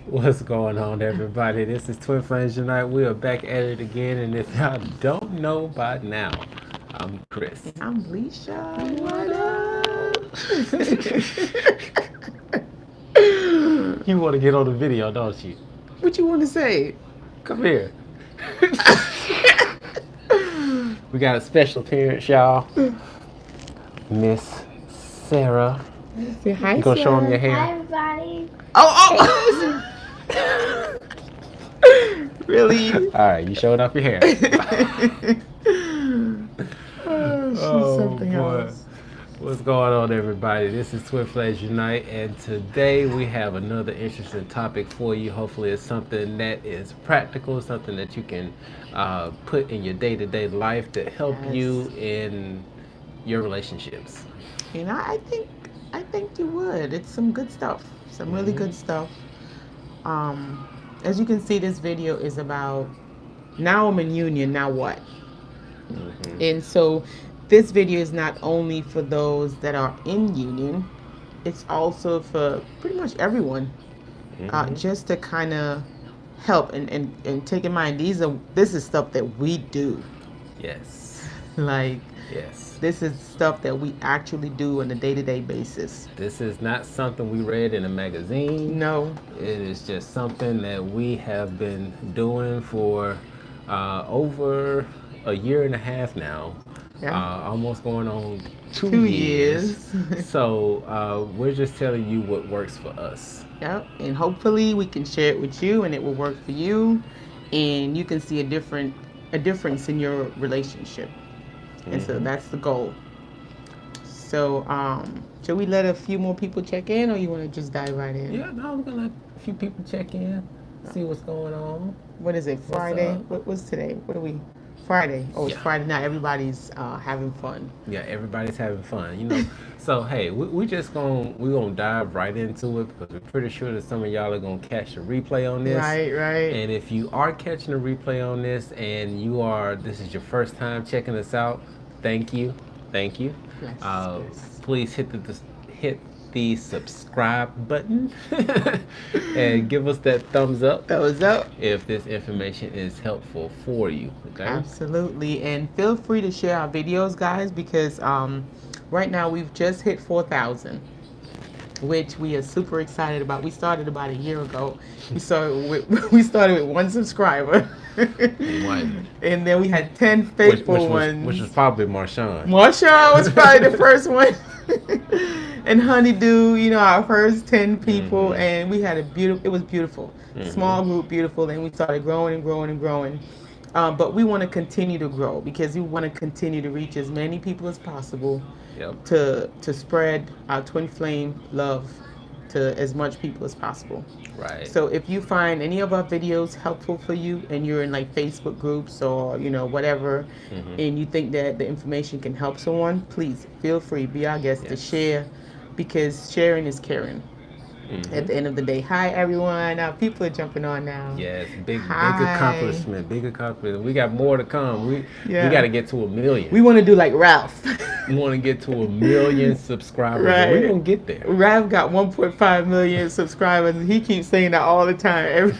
What's going on, everybody? This is twinflamesunite. We are back at it again, and if y'all don't know by now, I'm Chris. And I'm Leisha. What What up? You want to get on the video, don't you? What you want to say? Come here. We got a special appearance, y'all. Miss Sarah. Say hi, You gonna show them your Sarah. hair? Hi, everybody. Oh. Really? All right, you showing off your hair. She's something else. What's going on, everybody? This is Twin Flames Unite, and today we have another interesting topic for you. Hopefully it's something that is practical, something that you can put in your day-to-day life to help you in your relationships. You know, I think you would. It's some good stuff. Some really good stuff. As you can see, this video is about now I'm in union, now what? And so this video is not only for those that are in union, it's also for pretty much everyone. Just to kind of help and take in mind this is stuff that we do. Yes. Like, yes. This is stuff that we actually do on a day-to-day basis. This is not something we read in a magazine. No. It is just something that we have been doing for over a year and a half now. Yeah. Almost going on 2 years. So we're just telling you what works for us. Yep. And hopefully we can share it with you and it will work for you. And you can see a difference in your relationship. And so that's the goal. So, should we let a few more people check in, or you want to just dive right in? Yeah, no, we're gonna let a few people check in, see what's going on. What is it? Friday? What's today? What are we? Friday. Oh, it's Friday now. Everybody's having fun. Yeah, everybody's having fun. You know. So hey, we're gonna dive right into it because we're pretty sure that some of y'all are gonna catch the replay on this. Right. And if you are catching a replay on this and this is your first time checking us out, thank you. Yes. Please hit the subscribe button and give us that thumbs up. If this information is helpful for you. Okay. Absolutely, and feel free to share our videos, guys, because right now we've just hit 4,000. Which we are super excited about. We started about a year ago. We started with 1 subscriber. And then we had 10 faithful ones. Which was probably Marshawn. Marshawn was probably the first one. And Honeydew, you know, our first 10 people. And we had it was beautiful. Small group, beautiful. And we started growing and growing and growing. But we want to continue to grow because we want to continue to reach as many people as possible. Yep. To spread our twin flame love to as much people as possible. Right. So if you find any of our videos helpful for you and you're in like Facebook groups or whatever, and you think that the information can help someone, please feel free, be our guest to share, because sharing is caring. At the end of the day. Hi everyone. People are jumping on now. Yes, big accomplishment. We got more to come. We got to get to 1 million. We want to do like Ralph. We want to get to 1 million subscribers. Right. We're going to get there. Ralph got 1.5 million subscribers, and he keeps saying that all the time.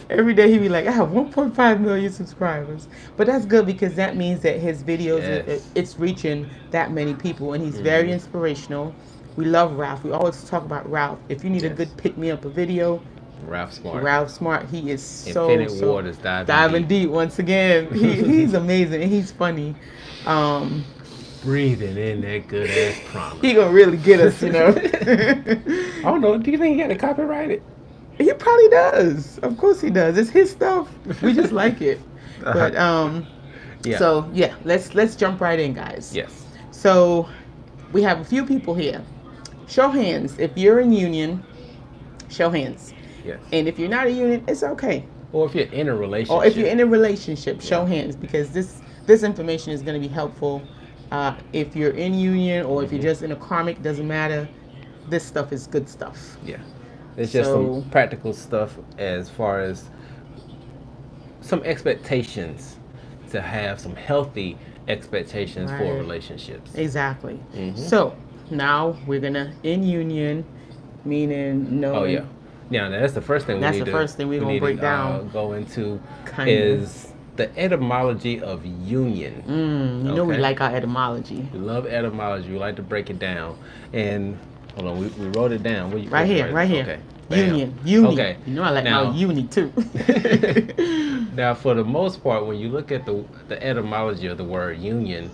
Every day he be like, I have 1.5 million subscribers. But that's good because that means that his videos, it's reaching that many people, and he's very inspirational. We love Ralph. We always talk about Ralph. If you need a good pick-me-up a video, Ralph Smart. He is Infinite Waters diving deep once again. He's amazing, and he's funny. Breathing in that good ass promise. He gonna really get us, you know. I don't know. Do you think he got to copyright it? He probably does. Of course he does. It's his stuff. We just like it. But So yeah, let's jump right in, guys. Yes. So we have a few people here. Show hands. If you're in union, show hands. Yes. And if you're not in union, it's okay. Or if you're in a relationship. Show hands, because this information is going to be helpful. If you're in union or if you're just in a karmic, doesn't matter. This stuff is good stuff. Yeah. It's just some practical stuff as far as some expectations, to have some healthy expectations for relationships. Exactly. So now we're gonna in union, meaning knowing Yeah, that's the first thing That's the first thing we're going to break down. Go into Kinda. is the etymology of union. You know we like our etymology. We love etymology. We like to break it down. And hold on, we wrote it down. Right here. Okay. Union. Uni. Okay. You know I like my uni too. Now, for the most part, when you look at the etymology of the word union,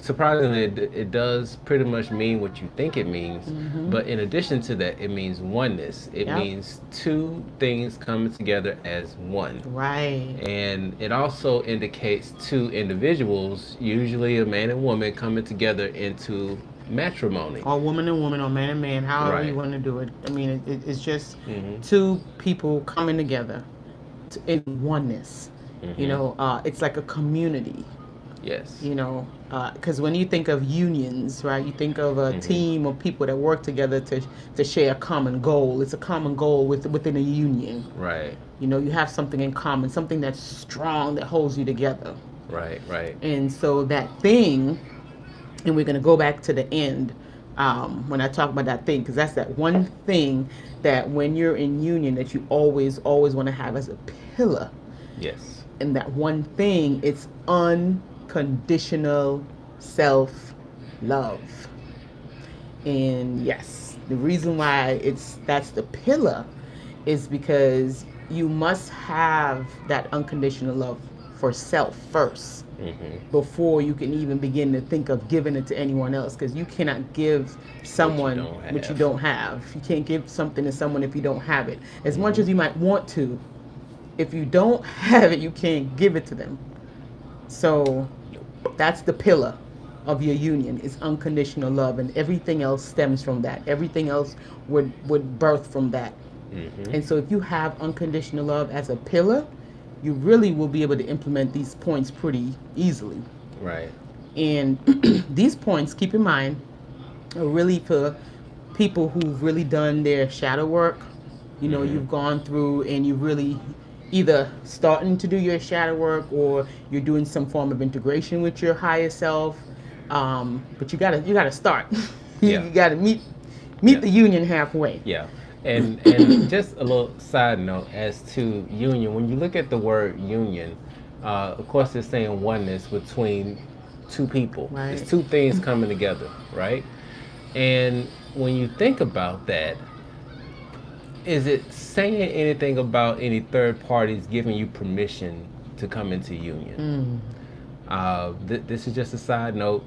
surprisingly, it does pretty much mean what you think it means. But in addition to that, it means oneness. It means two things coming together as one. Right. And it also indicates two individuals, usually a man and woman, coming together into matrimony. Or woman and woman, or man and man, however you want to do it. I mean, it's just two people coming together in oneness. You know, it's like a community. Yes. You know, because when you think of unions, right, you think of a team of people that work together to share a common goal. It's a common goal within a union. Right. You know, you have something in common, something that's strong that holds you together. Right, right. And so that thing, and we're going to go back to the end when I talk about that thing, because that's that one thing that when you're in union that you always want to have as a pillar. Yes. And that one thing, it's unconditional self-love. And yes, the reason why that's the pillar is because you must have that unconditional love for self first before you can even begin to think of giving it to anyone else, because you cannot give someone what you don't have. You can't give something to someone if you don't have it. As much as you might want to, if you don't have it, you can't give it to them. So that's the pillar of your union, is unconditional love, and everything else stems from that. Everything else would birth from that. And so if you have unconditional love as a pillar, you really will be able to implement these points pretty easily. Right. And these points, keep in mind, are really for people who've really done their shadow work. You know, you've gone through and you really either starting to do your shadow work, or you're doing some form of integration with your higher self. But you gotta start. You gotta meet the union halfway. Yeah. And just a little side note as to union. When you look at the word union, of course it's saying oneness between two people. Right. It's two things coming together, right? And when you think about that, is it saying anything about any third parties giving you permission to come into union? This is just a side note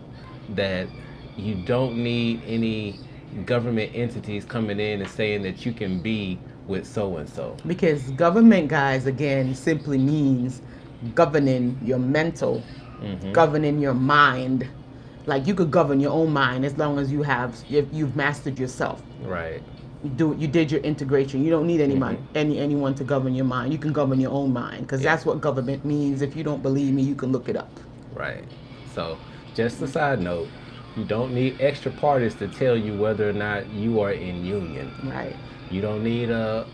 that you don't need any government entities coming in and saying that you can be with so and so. Because government, guys, again, simply means governing your mental, governing your mind. Like you could govern your own mind as long as you've mastered yourself. Right. You did your integration. You don't need anyone to govern your mind. You can govern your own mind, because that's what government means. If you don't believe me, you can look it up. Right. So just a side note, you don't need extra parties to tell you whether or not you are in union. Right. You don't need a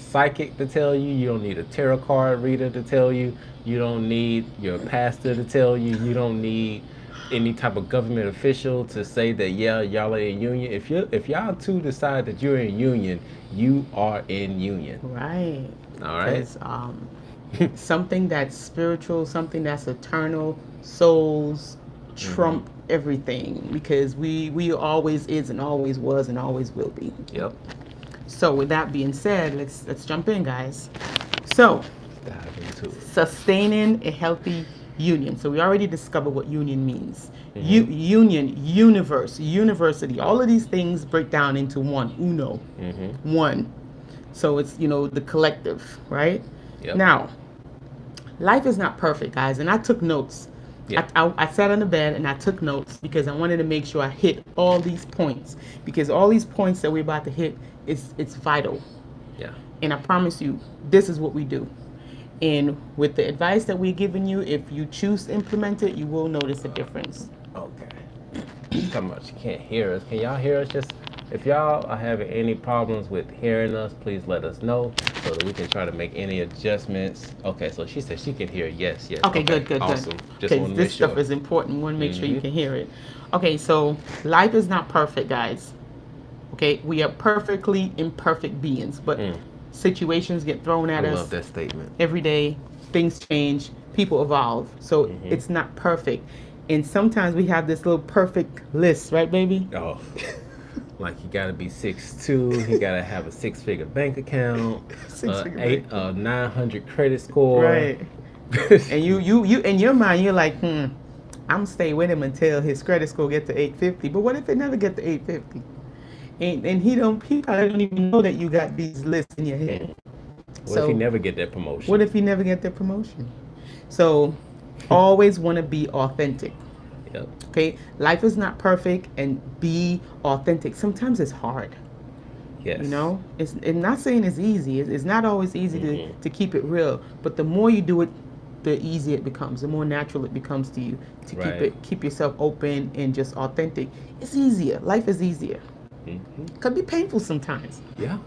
psychic to tell you. You don't need a tarot card reader to tell you. You don't need your pastor to tell you. You don't need any type of government official to say that y'all are in union. If y'all two decide that you're in union, you are in union. Right. All right. Because something that's spiritual, something that's eternal, souls trump everything, because we always is and always was and always will be. Yep. So with that being said, let's jump in, guys. So dive into it. Sustaining a healthy union. So we already discovered what union means. Union, universe, university, all of these things break down into one, uno, one. So it's, the collective, right? Yep. Now, life is not perfect, guys, and I took notes. Yeah. I sat on the bed and I took notes because I wanted to make sure I hit all these points, because all these points that we're about to hit, it's vital. Yeah. And I promise you, this is what we do. And with the advice that we're giving you, if you choose to implement it, you will notice a difference. Okay. How much you can't hear us? Can y'all hear us? Just if y'all are having any problems with hearing us, please let us know so that we can try to make any adjustments. Okay, so she said she can hear. Yes. Okay, good. Awesome. Just Because want to this make sure. stuff is important. We want to make sure you can hear it. Okay, so life is not perfect, guys. Okay, we are perfectly imperfect beings, but situations get thrown at I us love that statement. every day. Things change, people evolve, so it's not perfect. And sometimes we have this little perfect list, right, baby? Oh, like you gotta be 6'2", he gotta have a 6-figure bank account, Six-figure eight bank. 900 credit score. Right. And you in your mind, you're like, I'm stay with him until his credit score get to 850. But what if it never get to 850? And he probably don't even know that you got these lists in your head. What if he never get that promotion? What if he never get that promotion? So always want to be authentic. Yep. Okay, life is not perfect, and be authentic. Sometimes it's hard. Yes. You know, it's not saying it's easy. It's not always easy to keep it real. But the more you do it, the easier it becomes. The more natural it becomes to you to keep yourself open and just authentic. It's easier. Life is easier. Could be painful sometimes. Yeah.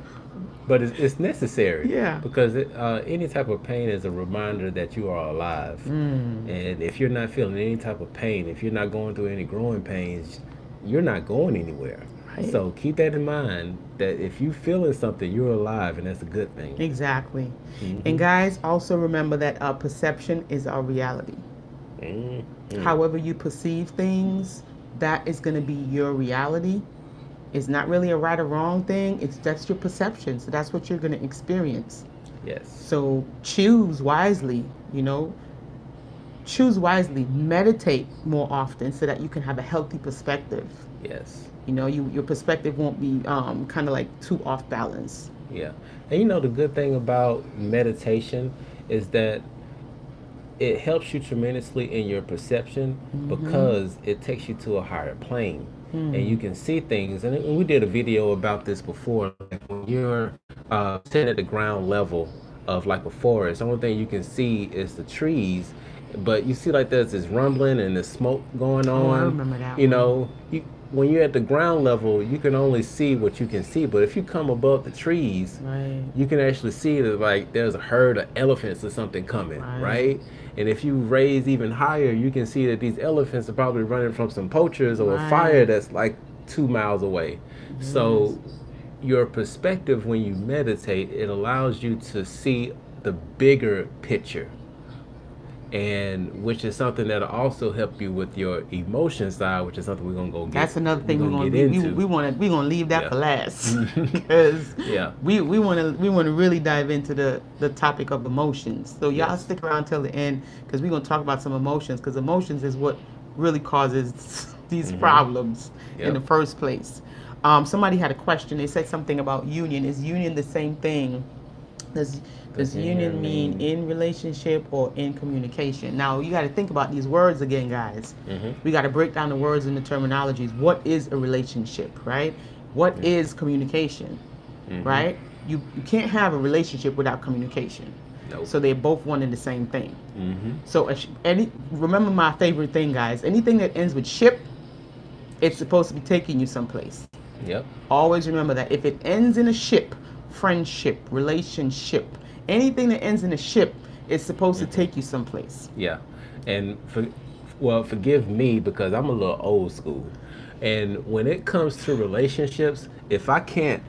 But it's necessary. Yeah. Because any type of pain is a reminder that you are alive. And if you're not feeling any type of pain, if you're not going through any growing pains, you're not going anywhere. Right. So keep that in mind, that if you feeling something, you're alive, and that's a good thing. Exactly. And guys, also remember that our perception is our reality. However you perceive things, that is going to be your reality. It's not really a right or wrong thing. That's your perception. So that's what you're going to experience. Yes. So choose wisely, choose wisely, meditate more often so that you can have a healthy perspective. Yes. Your perspective won't be kind of like too off balance. Yeah. And the good thing about meditation is that it helps you tremendously in your perception because it takes you to a higher plane. And you can see things, and we did a video about this before. Like when you're sitting at the ground level of like a forest, the only thing you can see is the trees, but you see like there's this rumbling and the smoke going on. Oh, I remember that. When you're at the ground level, you can only see what you can see, but if you come above the trees, you can actually see that like there's a herd of elephants or something coming, right? And if you raise even higher, you can see that these elephants are probably running from some poachers or a fire that's like 2 miles away. So your perspective when you meditate, it allows you to see the bigger picture, and which is something that'll also help you with your emotion side, which is something we're gonna go get. That's another thing we're gonna get into. We're gonna leave that for last because we want to really dive into the topic of emotions. So y'all stick around till the end because we're gonna talk about some emotions, because emotions is what really causes these problems in the first place. Somebody had a question. They said something about union. Is union the same thing? Does union mean in relationship or in communication? Now, you got to think about these words again, guys. We got to break down the words and the terminologies. What is a relationship, right? What is communication, right? You can't have a relationship without communication. Nope. So they're both one and the same thing. So remember my favorite thing, guys. Anything that ends with ship, it's supposed to be taking you someplace. Yep. Always remember that. If it ends in a ship, friendship, relationship, anything that ends in a ship is supposed to take you someplace. Yeah. And forgive me because I'm a little old school. And when it comes to relationships, if I can't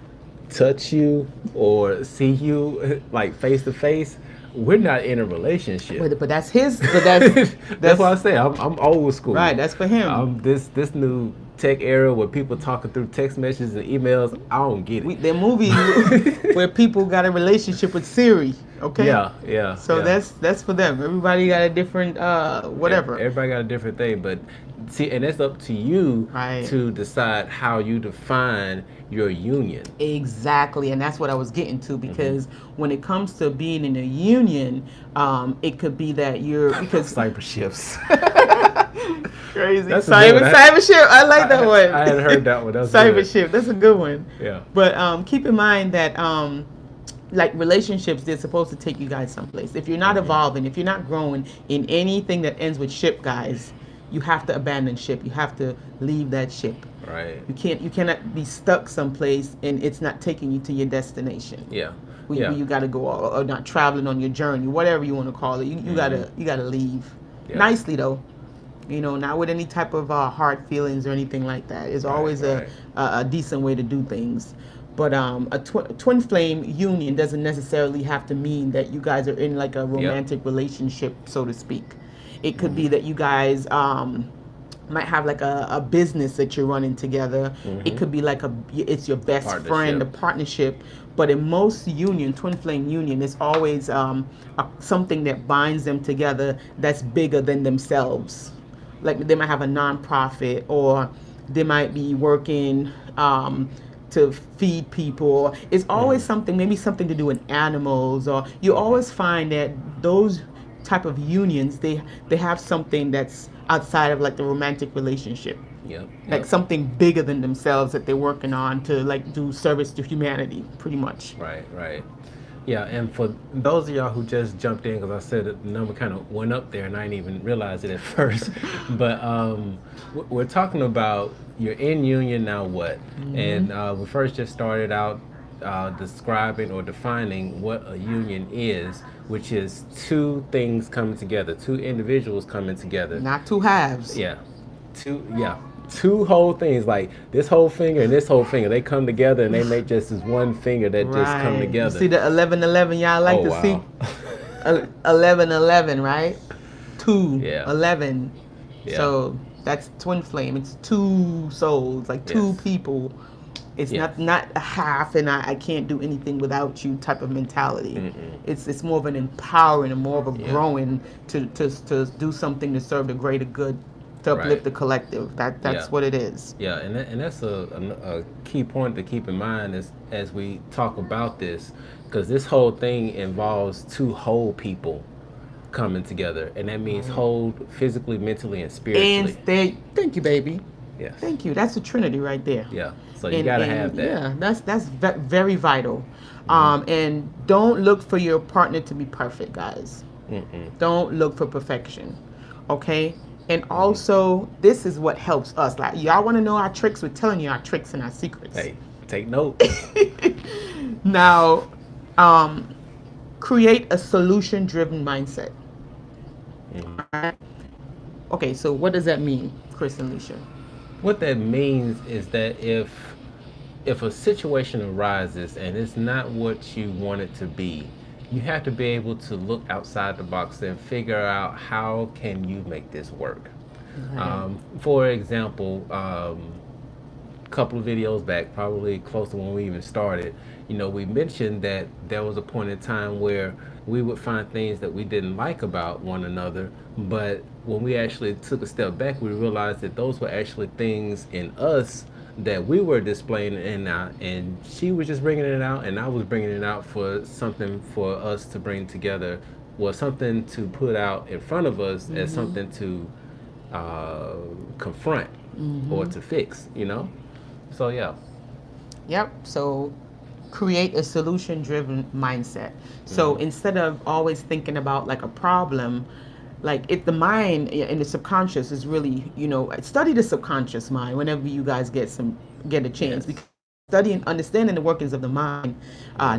touch you or see you like face to face, we're not in a relationship. But that's his. But that's what I say. I'm old school. Right. That's for him. This new tech era where people talking through text messages and emails, I don't get it. There are movies where people got a relationship with Siri. Okay. Yeah. So that's for them. Everybody got a different whatever. Everybody got a different thing, but see, and it's up to you to decide how you define your union. Exactly, and that's what I was getting to, because when it comes to being in a union, it could be that you're cyber shifts. Crazy. Cyber ship. I like that one. I hadn't heard that one. That's cyber ship. That's a good one. Yeah. But keep in mind that like relationships, they're supposed to take you guys someplace. If you're not evolving, if you're not growing in anything that ends with ship, guys, you have to abandon ship. You have to leave that ship. Right. You cannot be stuck someplace and it's not taking you to your destination. Yeah. You got to go, or not traveling on your journey, whatever you want to call it. You gotta leave. Nicely though. not with any type of hard feelings or anything like that. It's always a decent way to do things. But a twin flame union doesn't necessarily have to mean that you guys are in like a romantic relationship, so to speak. It could be that you guys might have like a business that you're running together. It could be like it's your best friend, a partnership. But in most twin flame union, it's always something that binds them together that's bigger than themselves. Like they might have a nonprofit, or they might be working to feed people. It's always something, maybe something to do with animals, or you always find that those type of unions, they have something that's outside of like the romantic relationship. Like something bigger than themselves that they're working on to like do service to humanity, pretty much. Right. Yeah, and for those of y'all who just jumped in, because I said that the number kind of went up there and I didn't even realize it at first, but we're talking about you're in union, now what? And we first just started out describing or defining what a union is, which is two things coming together, two individuals coming together. Not two halves. Two whole things, like this whole finger and this whole finger, they come together and they make just this one finger that just come together. You see the 11-11, y'all like to see? 11-11, right? 11. So that's twin flame. It's two souls, like two people. It's not a half and I can't do anything without you type of mentality. It's more of an empowering and more of a growing to do something to serve the greater good, to uplift the collective. That's what it is. Yeah, and that's a key point to keep in mind as we talk about this, because this whole thing involves two whole people coming together, and that means whole physically, mentally, and spiritually. And thank you, baby. Yes. Thank you. That's the Trinity right there. Yeah. So you gotta have that. Yeah, that's very vital. And don't look for your partner to be perfect, guys. Don't look for perfection. Okay. And also, this is what helps us. Like, y'all want to know our tricks? We're telling you our tricks and our secrets. Hey, take note. Now, create a solution-driven mindset. Right? Okay, so what does that mean, Chris and Alicia? What that means is that if a situation arises and it's not what you want it to be, you have to be able to look outside the box and figure out how can you make this work. For example, a couple of videos back, probably close to when we even started, we mentioned that there was a point in time where we would find things that we didn't like about one another, but when we actually took a step back, we realized that those were actually things in us that we were displaying and she was just bringing it out and I was bringing it out for something for us to bring together, something to put out in front of us as something to confront or to fix, So Yep. So create a solution-driven mindset. So instead of always thinking about like a problem, like if the mind and the subconscious is really, study the subconscious mind whenever you guys get a chance. Because studying, understanding the workings of the mind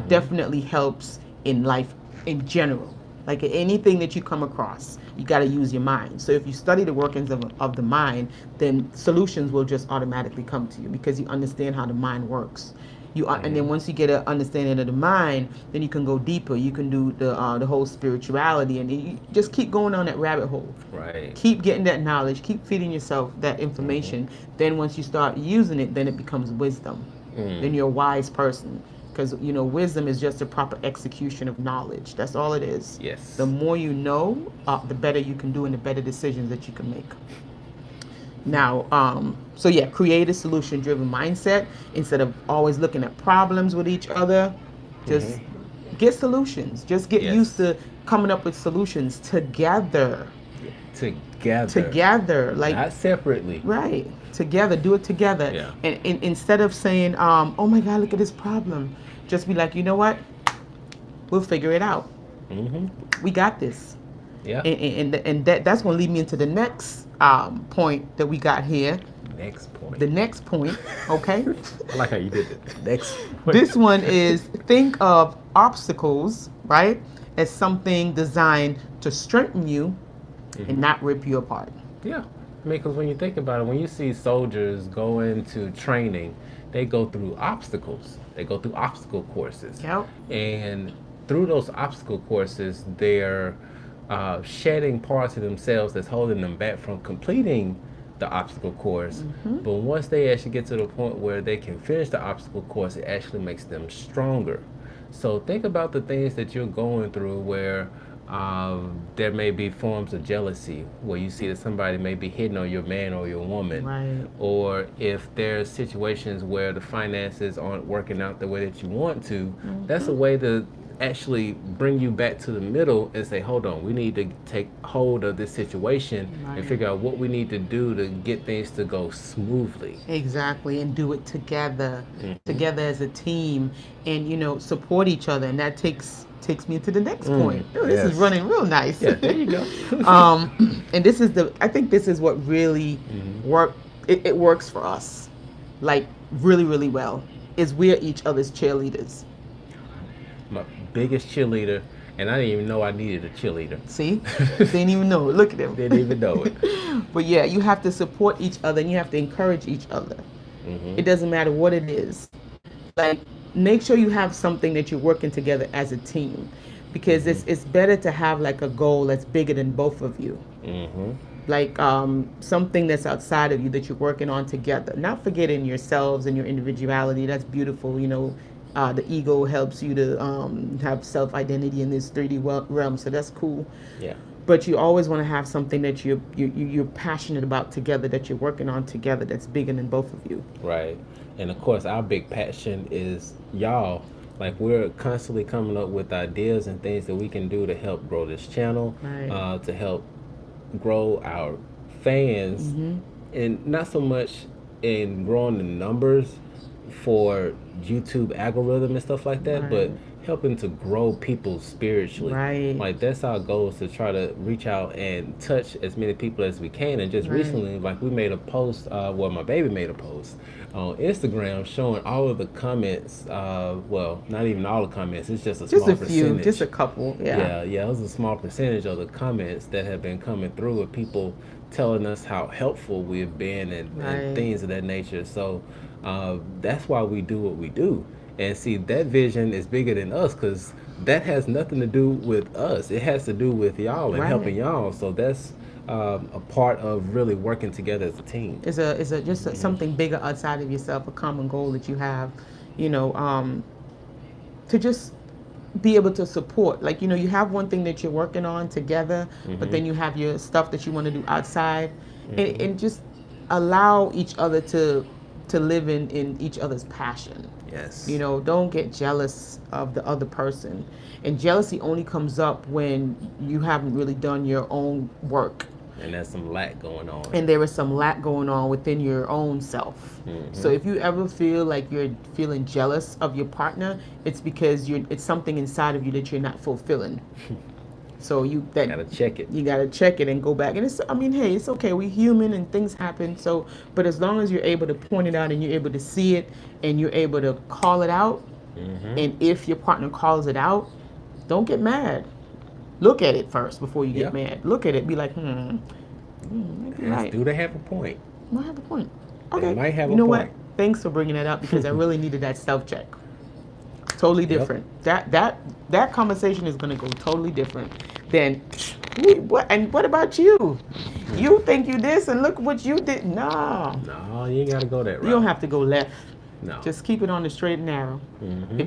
definitely helps in life in general. Like anything that you come across, you got to use your mind. So if you study the workings of the mind, then solutions will just automatically come to you because you understand how the mind works. And then once you get an understanding of the mind, then you can go deeper. You can do the whole spirituality, and you just keep going on that rabbit hole. Right. Keep getting that knowledge. Keep feeding yourself that information. Then once you start using it, then it becomes wisdom. Then you're a wise person, because wisdom is just a proper execution of knowledge. That's all it is. Yes. The more you know, the better you can do, and the better decisions that you can make. Now, create a solution-driven mindset instead of always looking at problems with each other. Just get solutions. Just get used to coming up with solutions together. Together, like not separately. Right. Together, do it together. Yeah. And instead of saying, "Oh my God, look at this problem," just be like, "You know what? We'll figure it out. We got this." Yeah. And that's going to lead me into the next point that we got here. The next point, okay? I like how you did it. Next point. This one is think of obstacles, right, as something designed to strengthen you and not rip you apart. Yeah. I mean, because when you think about it, when you see soldiers go into training, they go through obstacles. They go through obstacle courses. Yep. And through those obstacle courses, they're shedding parts of themselves that's holding them back from completing the obstacle course. But once they actually get to the point where they can finish the obstacle course, it actually makes them stronger. So think about the things that you're going through where there may be forms of jealousy, where you see that somebody may be hitting on your man or your woman. Right. Or if there's situations where the finances aren't working out the way that you want to, that's a way to actually bring you back to the middle and say, hold on, we need to take hold of this situation and figure out what we need to do to get things to go smoothly. Exactly, and do it together, together as a team, and support each other, and that takes me to the next point. Oh, this is running real nice. Yeah, there you go. And I think this is what really it works for us, like really, really well, is we're each other's cheerleaders. My biggest cheerleader, and I didn't even know I needed a cheerleader. See? Didn't even know it. Look at him. Didn't even know it. But yeah, you have to support each other and you have to encourage each other. It doesn't matter what it is. Like, make sure you have something that you're working together as a team, because it's better to have like a goal that's bigger than both of you. Like something that's outside of you that you're working on together. Not forgetting yourselves and your individuality. That's beautiful, the ego helps you to have self-identity in this 3D realm, so that's cool. Yeah. But you always want to have something that you're passionate about together, that you're working on together, that's bigger than both of you. Right. And of course, our big passion is y'all. Like, we're constantly coming up with ideas and things that we can do to help grow this channel, to help grow our fans, and not so much in growing the numbers for YouTube algorithm and stuff like that, but helping to grow people spiritually. Right. Like, that's our goal, is to try to reach out and touch as many people as we can. And just recently, like, we made a post, my baby made a post on Instagram showing all of the comments, well, not even all the comments, it's just a small percentage. Just a few, just a couple, Yeah, it was a small percentage of the comments that have been coming through with people telling us how helpful we've been and things of that nature. So that's why we do what we do. And see, that vision is bigger than us, because that has nothing to do with us. It has to do with y'all and helping y'all. So that's a part of really working together as a team. It's just something bigger outside of yourself, a common goal that you have, to just be able to support. Like, you have one thing that you're working on together, but then you have your stuff that you want to do outside, and just allow each other to live in each other's passion. Yes. Don't get jealous of the other person. And jealousy only comes up when you haven't really done your own work. And there's some lack going on. And there is some lack going on within your own self. So if you ever feel like you're feeling jealous of your partner, it's because it's something inside of you that you're not fulfilling. So you gotta check it. You gotta check it and go back. And hey, it's okay. We're human and things happen. So, but as long as you're able to point it out and you're able to see it and you're able to call it out, and if your partner calls it out, don't get mad. Look at it first before you get mad. Look at it. Be like, right. Do they have a point? Might have a point. Okay. They might have you a know point. what? Thanks for bringing that up, because I really needed that self check. Totally different. That conversation is going to go totally different than what about you? You think you this and look what you did. No, you ain't got to go that route. You don't have to go left. No. Just keep it on the straight and narrow.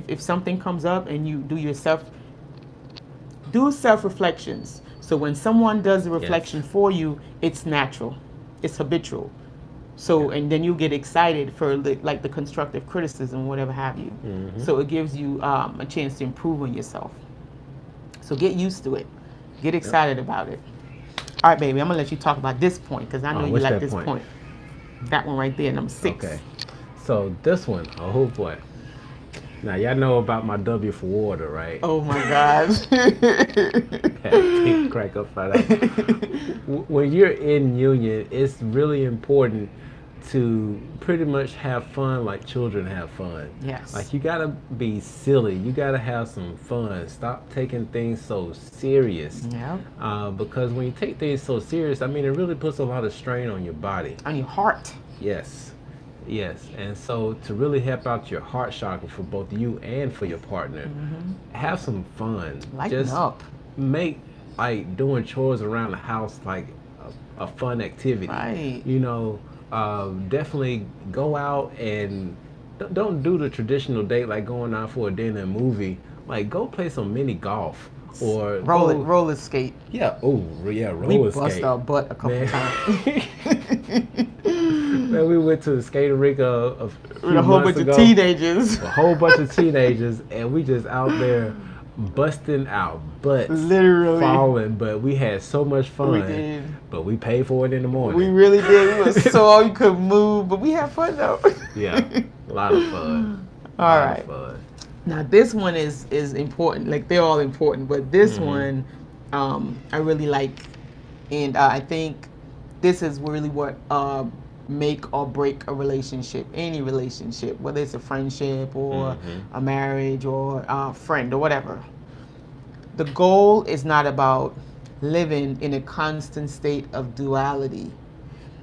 If something comes up and you do self-reflections. So when someone does the reflection for you, it's natural. It's habitual. So, and then you get excited for the constructive criticism, whatever have you. So it gives you a chance to improve on yourself. So get used to it. Get excited about it. All right, baby, I'm going to let you talk about this point, because I know you like this point. That one right there, number 6. Okay. So this one, oh boy. Now, y'all know about my W for water, right? Oh, my gosh. Crack up by that. When you're in union, it's really important to pretty much have fun like children have fun. Yes. Like you gotta be silly. You gotta have some fun. Stop taking things so serious. Yeah. Because when you take things so serious, I mean, it really puts a lot of strain on your body. On your heart. Yes. Yes. And so to really help out your heart chakra for both you and for your partner, have some fun. Lighten up. Make like doing chores around the house like a fun activity. Right. You know, definitely go out and don't do the traditional date like going out for a dinner and movie. Like go play some mini golf or roller skate. Yeah. Oh, yeah. Roller We skate. bust our butt a couple times. Man, we went to the skating rink a few With a whole months bunch ago, of teenagers. a whole bunch of teenagers, and we just out there busting our butts, Literally falling. But we had so much fun. We did. But we paid for it in the morning. We really did. We were sore, you couldn't move, but we had fun though. Yeah, a lot of fun. All right. Now this one is important. Like they're all important, but this one I really like, and I think this is really what make or break a relationship, any relationship, whether it's a friendship or a marriage or a friend or whatever. The goal is not about living in a constant state of duality.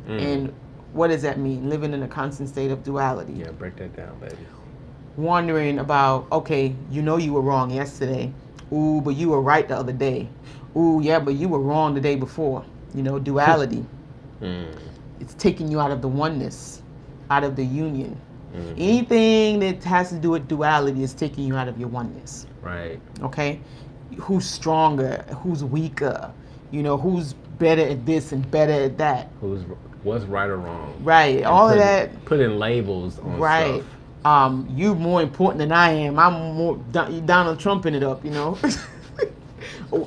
And what does that mean? Living in a constant state of duality. Yeah, break that down, baby. Wondering about, okay, you know you were wrong yesterday. Ooh, but you were right the other day. Ooh, yeah, but you were wrong the day before. You know, duality. It's taking you out of the oneness, out of the union. Anything that has to do with duality is taking you out of your oneness. Right. Okay? Who's stronger? Who's weaker? You know, who's better at this and better at that? What's right or wrong? Right. And all of that. Putting labels on right. stuff. You more important than I am. I'm more Donald Trump in it up, you know.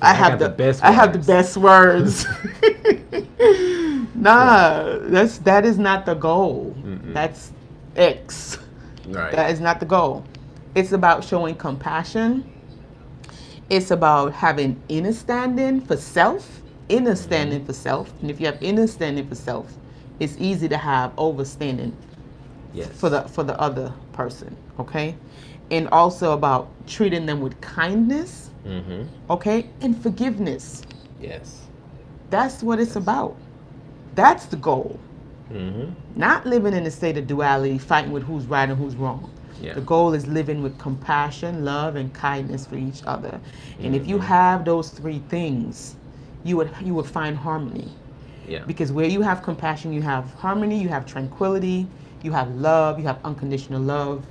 I have the best words. Nah, that is not the goal. That's X. Right. That is not the goal. It's about showing compassion. It's about having inner standing for self. Inner standing for self. And if you have inner standing for self, it's easy to have overstanding for the other person. Okay? And also about treating them with kindness. Okay? And forgiveness. Yes. That's what it's about. That's the goal. Not living in a state of duality, fighting with who's right and who's wrong. Yeah. The goal is living with compassion, love, and kindness for each other. And if you have those three things, you would find harmony. Yeah. Because where you have compassion, you have harmony, you have tranquility, you have love, you have unconditional love,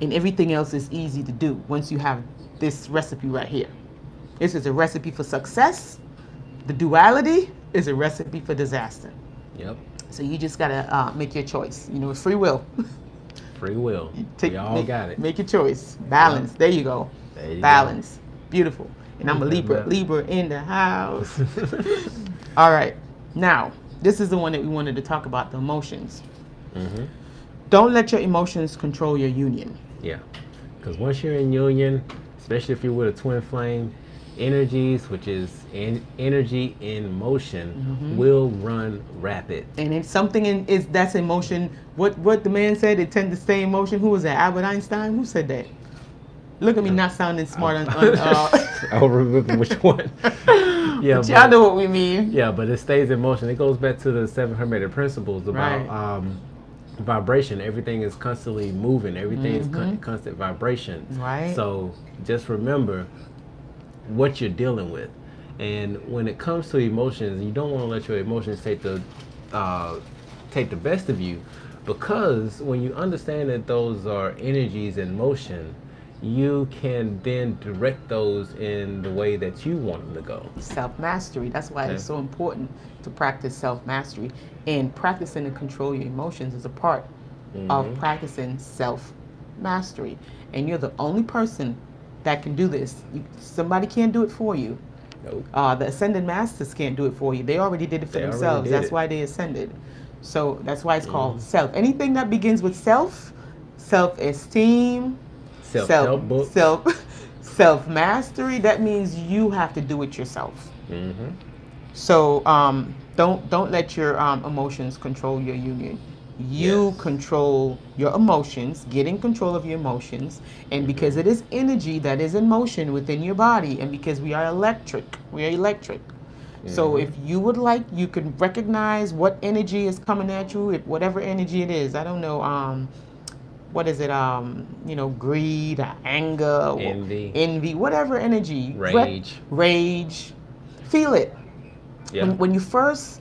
and everything else is easy to do once you have this recipe right here. This is a recipe for success. The duality is a recipe for disaster. Yep. So you just gotta make your choice. You know, it's free will. Free will. We all got it. Make your choice. Balance. Yep. There you go. There you Balance. Go. Beautiful. And I'm a Libra. Libra in the house. All right. Now, this is the one that we wanted to talk about, the emotions. Don't let your emotions control your union. Yeah. Because once you're in union, especially if you're with a twin flame, energies, which is energy in motion, will run rapid. And if something that's in motion, what the man said, it tends to stay in motion. Who was that? Albert Einstein? Who said that? Look at me not sounding smart. I don't remember which one. Yeah, but y'all know what we mean. Yeah, but it stays in motion. It goes back to the 7 Hermetic principles about vibration. Everything is constantly moving. Everything is constant vibration. Right. So just remember what you're dealing with. And when it comes to emotions, you don't want to let your emotions take the best of you, because when you understand that those are energies in motion, you can then direct those in the way that you want them to go. Self-mastery. That's why it's so important to practice self-mastery. And practicing to control your emotions is a part of practicing self-mastery. And you're the only person that can do this. Somebody can't do it for you. Nope. The ascended masters can't do it for you. They already did it for themselves. That's why they ascended. So that's why it's called self. Anything that begins with self-esteem, self-help books, self-mastery, that means you have to do it yourself. So don't let your emotions control your union. You Yes. control your emotions, get in control of your emotions. And because it is energy that is in motion within your body, and because we are electric. So if you would like, you can recognize what energy is coming at you, whatever energy it is. I don't know, what is it? Greed, or anger, or Envy, envy, whatever energy, rage. rage. Feel it Yeah. when it first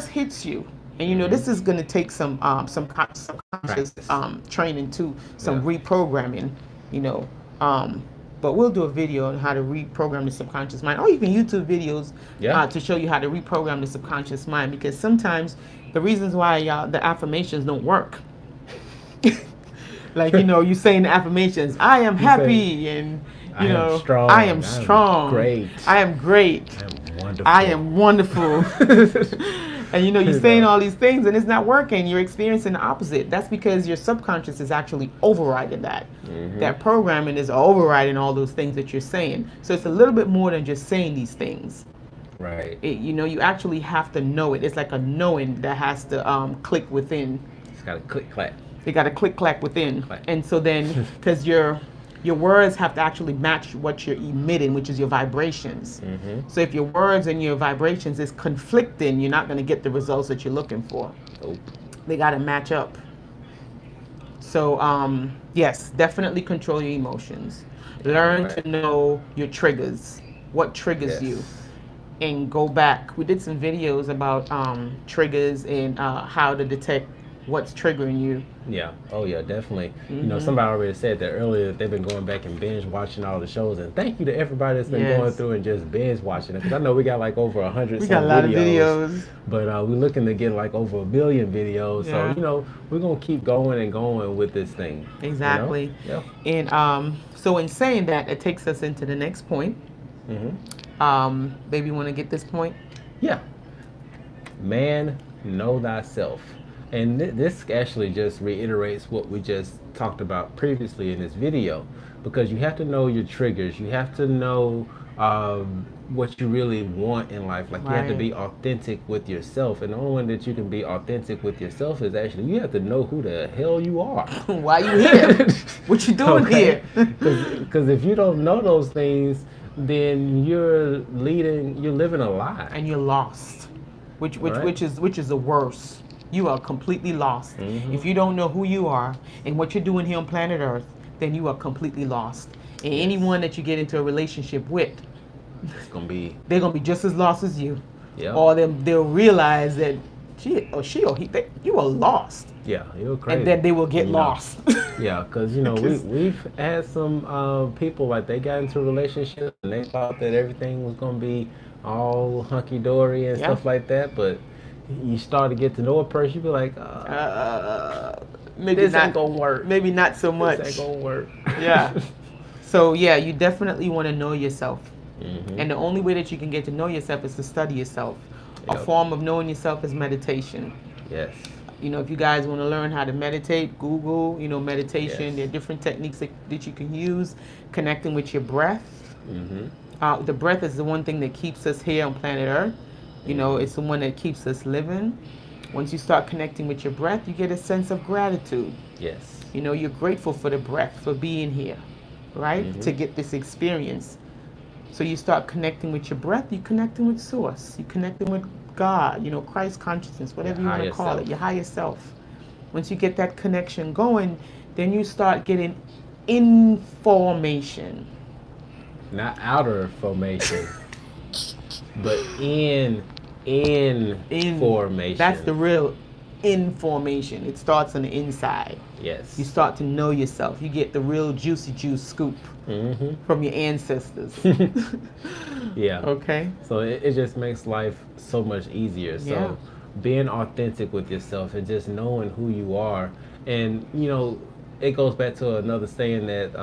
hits you. And this is going to take some subconscious Practice. training too, Yeah. some reprogramming, you know. But we'll do a video on how to reprogram the subconscious mind, or even YouTube videos Yeah. to show you how to reprogram the subconscious mind. Because sometimes the reasons why the affirmations don't work, like you saying the affirmations, I am You say, happy, and I am strong. I am strong, Great. I am great, I am wonderful. I am wonderful. And you're saying all these things and it's not working. You're experiencing the opposite. That's because your subconscious is actually overriding that. That programming is overriding all those things that you're saying. So it's a little bit more than just saying these things. Right. You actually have to know it. It's like a knowing that has to click within. It's got a click clack. It got to click clack within. Clack. And so then, because your words have to actually match what you're emitting, which is your vibrations. So if your words and your vibrations is conflicting, you're not going to get the results that you're looking for. Nope. They got to match up. So yes, definitely control your emotions. Learn to know your triggers. What triggers you? And go back. We did some videos about triggers and how to detect what's triggering you. Yeah. Oh yeah, definitely. Somebody already said that earlier, that they've been going back and binge watching all the shows, and thank you to everybody that's been going through and just binge watching it, because I know we got like over 100 We got a lot of videos. But we're looking to get like over 1 billion videos. Yeah. So we're gonna keep going and going with this thing. Exactly. Yeah. And so in saying that, it takes us into the next point. Baby, want to get this point? Yeah. Man, know thyself. And this actually just reiterates what we just talked about previously in this video, because you have to know your triggers. You have to know what you really want in life. Like, you have to be authentic with yourself. And the only way that you can be authentic with yourself is actually, you have to know who the hell you are. Why you here? What you doing here? Because if you don't know those things, then you're living a lie. And you're lost, which is the worst. You are completely lost. If you don't know who you are and what you're doing here on planet Earth, then you are completely lost. And anyone that you get into a relationship with, they're gonna be just as lost as you. Yeah. Or they'll realize that you are lost. Yeah, you're crazy. And then they will get lost. Yeah, because we've had some people, like, they got into a relationship and they thought that everything was gonna be all hunky dory and stuff like that, but you start to get to know a person, you be like, maybe this not ain't gonna work. Maybe not so much. This ain't gonna work. Yeah. So yeah, you definitely want to know yourself. And the only way that you can get to know yourself is to study yourself. A form of knowing yourself is meditation. Yes. If you guys want to learn how to meditate, Google, meditation. There are different techniques that you can use. Connecting with your breath. The breath is the one thing that keeps us here on planet Earth. It's the one that keeps us living. Once you start connecting with your breath, you get a sense of gratitude. Yes. You're grateful for the breath, for being here, right? To get this experience. So you start connecting with your breath, you're connecting with Source, you're connecting with God, Christ consciousness, whatever you want to call it, your higher self. Once you get that connection going, then you start getting information. Not outer formation, but in formation. That's the real information. It starts on the inside. Yes. You start to know yourself. You get the real juicy juice scoop from your ancestors. Yeah. Okay. So it just makes life so much easier. So being authentic with yourself and just knowing who you are. And, it goes back to another saying that,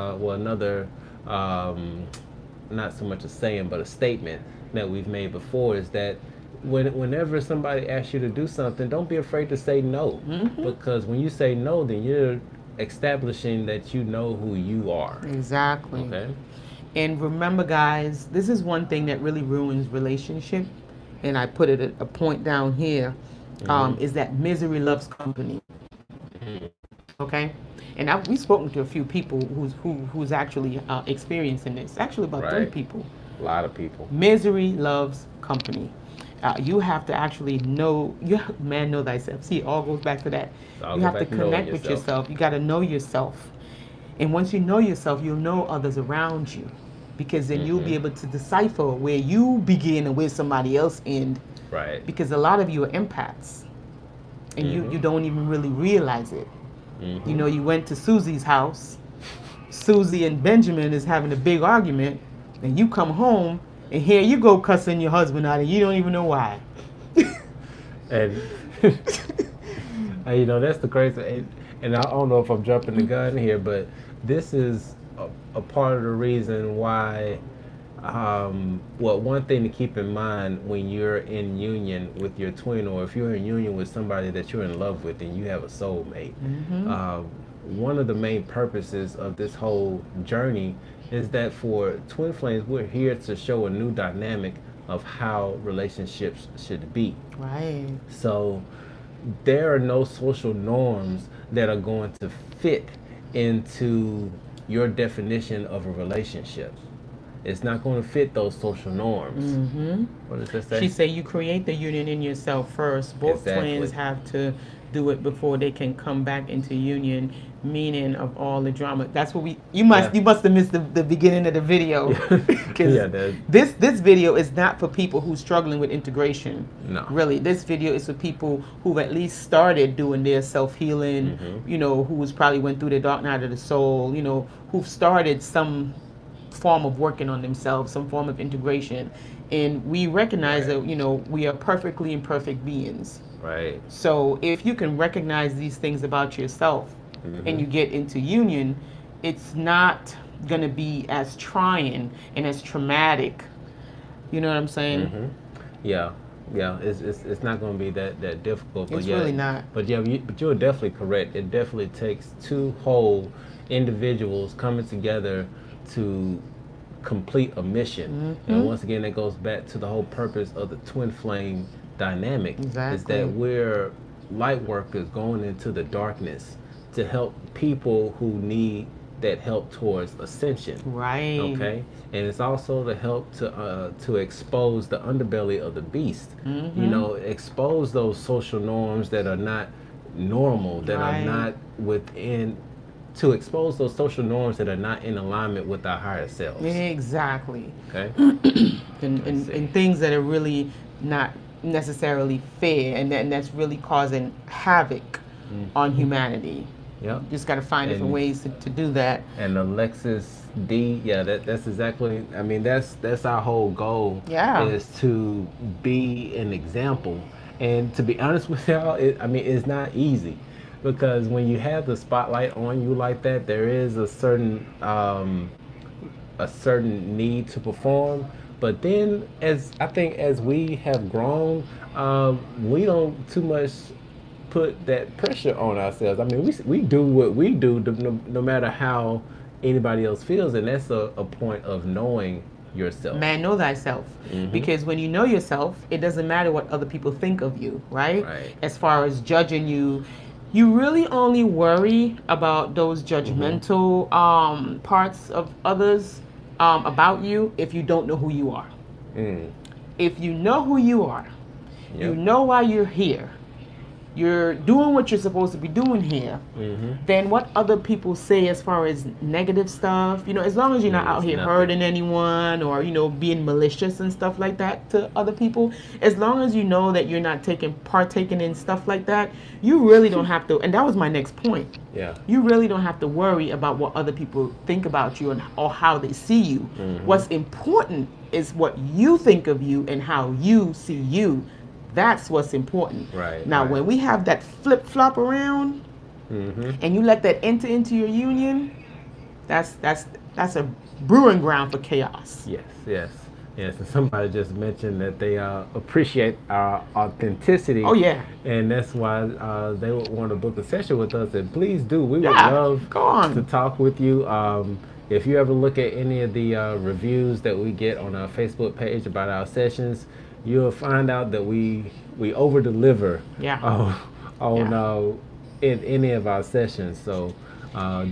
not so much a saying, but a statement that we've made before, is that whenever somebody asks you to do something, don't be afraid to say no. Because when you say no, then you're establishing that you know who you are. Exactly. Okay. And remember, guys, this is one thing that really ruins relationship. And I put it at a point down here. is that misery loves company. Okay, and we've spoken to a few people who's actually experiencing this. Actually, about 3 people. A lot of people. Misery loves company. You have to actually know, man, know thyself. See, it all goes back to that. You have to connect with yourself. You got to know yourself. And once you know yourself, you'll know others around you. Because then you'll be able to decipher where you begin and where somebody else ends. Right. Because a lot of you are empaths. And you don't even really realize it. You know, you went to Susie's house. Susie and Benjamin is having a big argument. And you come home, and here you go cussing your husband out, and you don't even know why. And, you know, that's the crazy. And I don't know if I'm jumping the gun here, but this is a part of the reason why, well, one thing to keep in mind when you're in union with your twin, or if you're in union with somebody that you're in love with and you have a soulmate, one of the main purposes of this whole journey is that for twin flames, we're here to show a new dynamic of how relationships should be. Right. So there are no social norms that are going to fit into your definition of a relationship. It's not going to fit those social norms. What does that say? She said you create the union in yourself first. Both twins have to do it before they can come back into union, meaning of all the drama. That's what you must have missed the beginning of the video. This video is not for people who's struggling with integration. No. Really, this video is for people who've at least started doing their self-healing, you know, who's probably went through the dark night of the soul, you know, who've started some form of working on themselves, some form of integration. And we recognize that, you know, we are perfectly imperfect beings. Right. So if you can recognize these things about yourself and you get into union, it's not going to be as trying and as traumatic. You know what I'm saying? Yeah. It's not going to be that difficult. It's really not. But you're definitely correct. It definitely takes two whole individuals coming together to complete a mission. And once again, that goes back to the whole purpose of the twin flame dynamic. Exactly. Is that we're light workers going into the darkness to help people who need that help towards ascension. Right. Okay. And it's also to help to expose the underbelly of the beast. You know, expose those social norms that are not normal, that are not within. To expose those social norms that are not in alignment with our higher selves. Exactly. Okay. and things that are really not necessarily fair, and that's really causing havoc on humanity. Yep. Just got to find different ways to do that. And Alexis D, that's exactly. I mean, that's our whole goal. Yeah. Is to be an example, and to be honest with y'all, it's not easy. Because when you have the spotlight on you like that, there is a certain need to perform. But then, as we have grown, we don't too much put that pressure on ourselves. I mean, we do what we do no matter how anybody else feels, and that's a point of knowing yourself. Man, know thyself. Because when you know yourself, it doesn't matter what other people think of you, right? As far as judging you. You really only worry about those judgmental parts of others about you if you don't know who you are. If you know who you are, you know why you're here, you're doing what you're supposed to be doing here, then what other people say as far as negative stuff, you know, as long as you're not out here hurting anyone or, you know, being malicious and stuff like that to other people, as long as you know that you're not partaking in stuff like that, you really don't have to. And that was my next point. You really don't have to worry about what other people think about you or how they see you. What's important is what you think of you and how you see you. That's what's important. Now, when we have that flip-flop around and you let that enter into your union, that's a brewing ground for chaos. Yes. And somebody just mentioned that they appreciate our authenticity. Oh, yeah. And that's why they would want to book a session with us. And please do. We would love to talk with you. If you ever look at any of the reviews that we get on our Facebook page about our sessions, you'll find out that we over deliver Yeah. on Yeah. in any of our sessions. So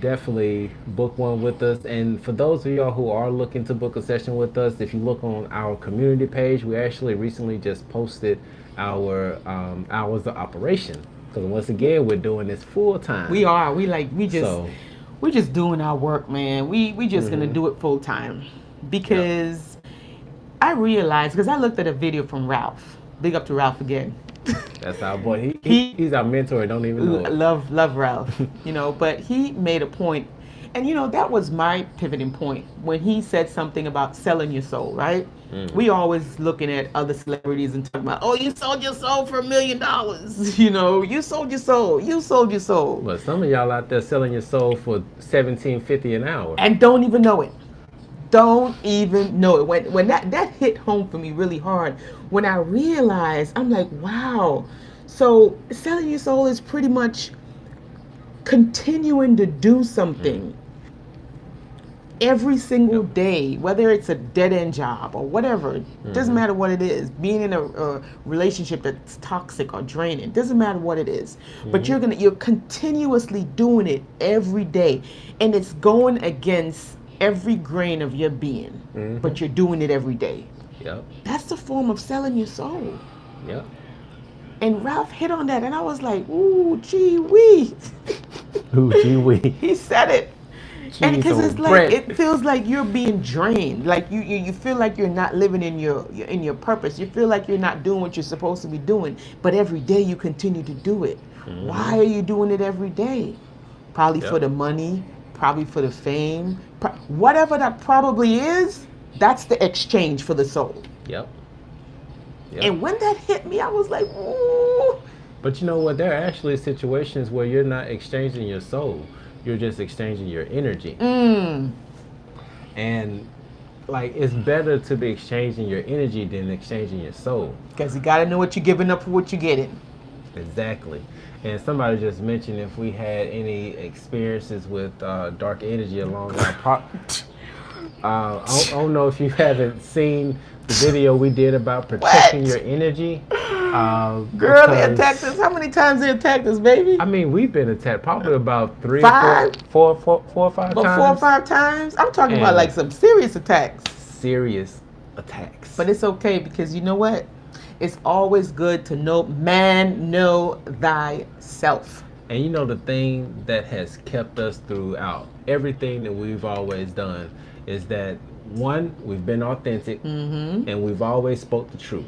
definitely book one with us. And for those of y'all who are looking to book a session with us, if you look on our community page, we actually recently just posted our hours of operation. Because once again, we're doing this full time. We are. We just So, we're just doing our work, man. We just gonna mhm. do it full time Yep. because I realized because I looked at a video from Ralph. Big up to Ralph again. That's our boy. He He's our mentor. Don't even know it. love Ralph, but he made a point, and that was my pivoting point when he said something about selling your soul, right? We always looking at other celebrities and talking about, oh, you sold your soul for $1 million, you sold your soul, But some of y'all out there selling your soul for $17.50 an hour. and don't even know it. Don't even know it. When that hit home for me really hard, when I realized, I'm like, wow. So selling your soul is pretty much continuing to do something every single day, whether it's a dead end job or whatever. It doesn't matter what it is. Being in a relationship that's toxic or draining, it doesn't matter what it is. But you're continuously doing it every day, and it's going against every grain of your being. But you're doing it every day. Yep. That's the form of selling your soul. Yep. And Ralph hit on that, and I was like, ooh, gee wee. Ooh, gee wee. He said it. And because Cheese it's on like bread. it feels like you're being drained, like you feel like you're not living in your purpose. You feel like you're not doing what you're supposed to be doing, but every day you continue to do it. Why are you doing it every day? Probably for the money, probably for the fame, whatever that probably is. That's the exchange for the soul. Yep. Yep. And when that hit me, I was like, ooh. But you know what? There are actually situations where you're not exchanging your soul. You're just exchanging your energy. And like it's better to be exchanging your energy than exchanging your soul. Because you got to know what you're giving up for what you're getting. Exactly. And somebody just mentioned if we had any experiences with dark energy along our I don't know if you haven't seen the video we did about protecting your energy. Girl, they attacked us. How many times they attacked us, baby? I mean, we've been attacked probably about four or five About times. 4 or 5 times. I'm talking about And like some serious attacks. Serious attacks. But it's okay because you know what? It's always good to know thyself. And you know the thing that has kept us throughout everything that we've always done is that one, we've been authentic and we've always spoke the truth.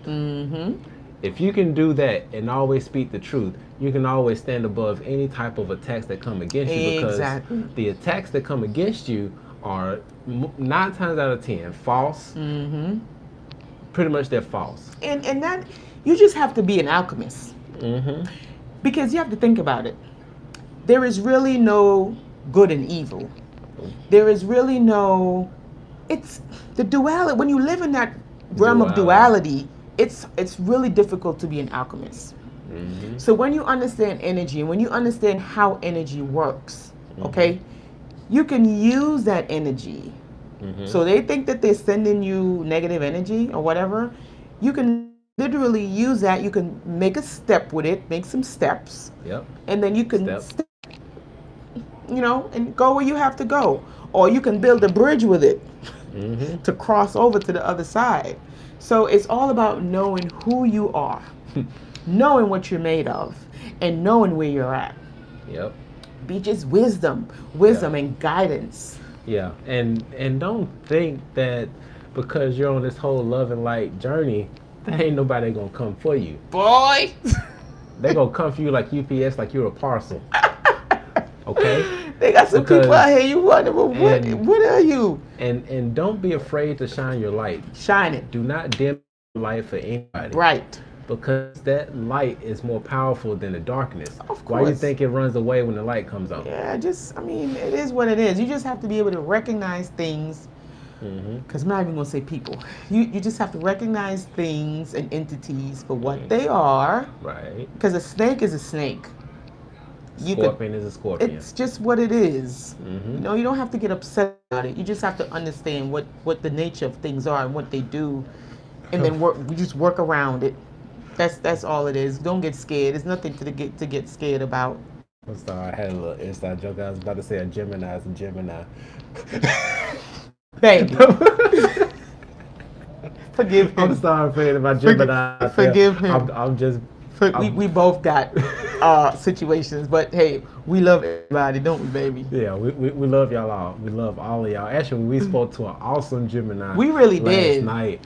If you can do that and always speak the truth, you can always stand above any type of attacks that come against you because the attacks that come against you are 9 times out of 10 false. Pretty much they're false. And that you just have to be an alchemist. Because you have to think about it. There is really no good and evil. There is really no, it's the duality. When you live in that realm of duality, it's really difficult to be an alchemist. So when you understand energy and when you understand how energy works, okay, you can use that energy. So they think that they're sending you negative energy or whatever. You can literally use that. You can make a step with it, make some steps. And then you can step, and go where you have to go. Or you can build a bridge with it to cross over to the other side. So it's all about knowing who you are, knowing what you're made of, and knowing where you're at. Be just wisdom and guidance. And don't think that because you're on this whole love and light journey, that ain't nobody gonna come for you. Boy! They gonna come for you like UPS, like you're a parcel. Okay? They got some people out here, you wonder, well, what are you? And don't be afraid to shine your light. Shine it. Do not dim your light for anybody. Right. Because that light is more powerful than the darkness. Of course. Why do you think it runs away when the light comes on? Yeah, it is what it is. You just have to be able to recognize things. Because I'm not even going to say people. You just have to recognize things and entities for what they are. Right. Because a snake is a snake. Scorpion is a scorpion. It's just what it is. You don't have to get upset about it. You just have to understand what the nature of things are and what they do. and then we just work around it. That's all it is. Don't get scared. There's nothing to get scared about. I'm sorry, I had a little inside joke. I was about to say a Gemini is a Gemini. Baby. Forgive him. I'm sorry for it about Gemini. Forgive him. I'm just. We both got situations, but hey, we love everybody, don't we, baby? Yeah, we love y'all all. We love all of y'all. Actually, we spoke to an awesome Gemini. We really last did. Night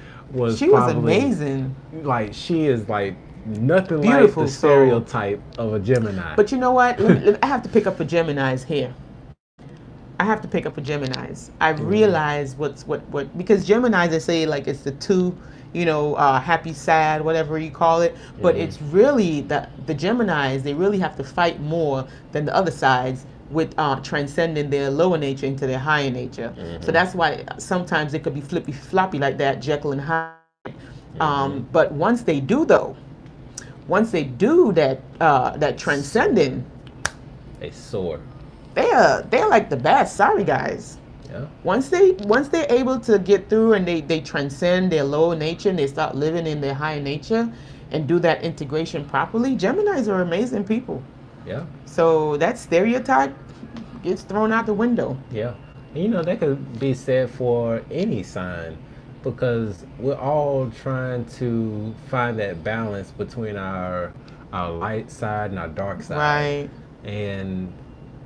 She was amazing. Like she is like nothing Beautiful like the stereotype of a Gemini. But you know what? I have to pick up for Geminis here. I have to pick up for Geminis. I realize what because Geminis, they say like it's the two, happy, sad, whatever you call it. But it's really the Geminis, they really have to fight more than the other sides with transcending their lower nature into their higher nature. So that's why sometimes it could be flippy floppy like that, Jekyll and Hyde. But once they do that transcending, they soar. They're like the best. Sorry, guys. Yeah. Once they're able to get through and they transcend their lower nature and they start living in their higher nature and do that integration properly, Geminis are amazing people. Yeah. So that stereotype gets thrown out the window. Yeah. And that could be said for any sign, because we're all trying to find that balance between our light side and our dark side. Right. And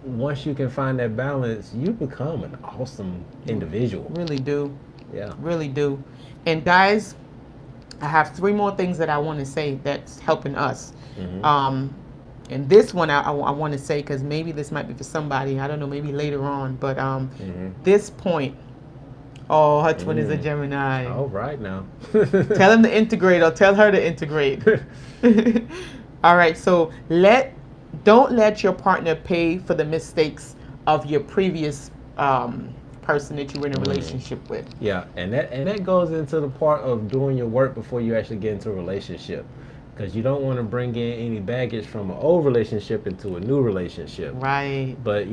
once you can find that balance, you become an awesome individual. Really do. Yeah. Really do. And guys, I have 3 more things that I want to say that's helping us. And this one I want to say, because maybe this might be for somebody, I don't know, maybe later on, but this point, her twin is a Gemini. All right now. Tell him to integrate, or tell her to integrate. All right, so don't let your partner pay for the mistakes of your previous person that you were in a relationship with. Yeah, and that goes into the part of doing your work before you actually get into a relationship, because you don't want to bring in any baggage from an old relationship into a new relationship. Right. But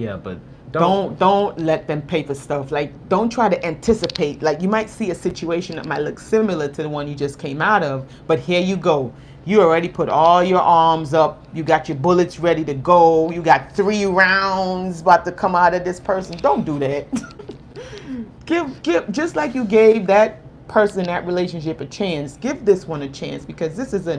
don't let them pay for stuff. Like, don't try to anticipate. Like, you might see a situation that might look similar to the one you just came out of, but here you go. You already put all your arms up. You got your bullets ready to go. You got 3 rounds about to come out of this person. Don't do that. Give just like you gave that person, that relationship, a chance. Give this one a chance, because this is a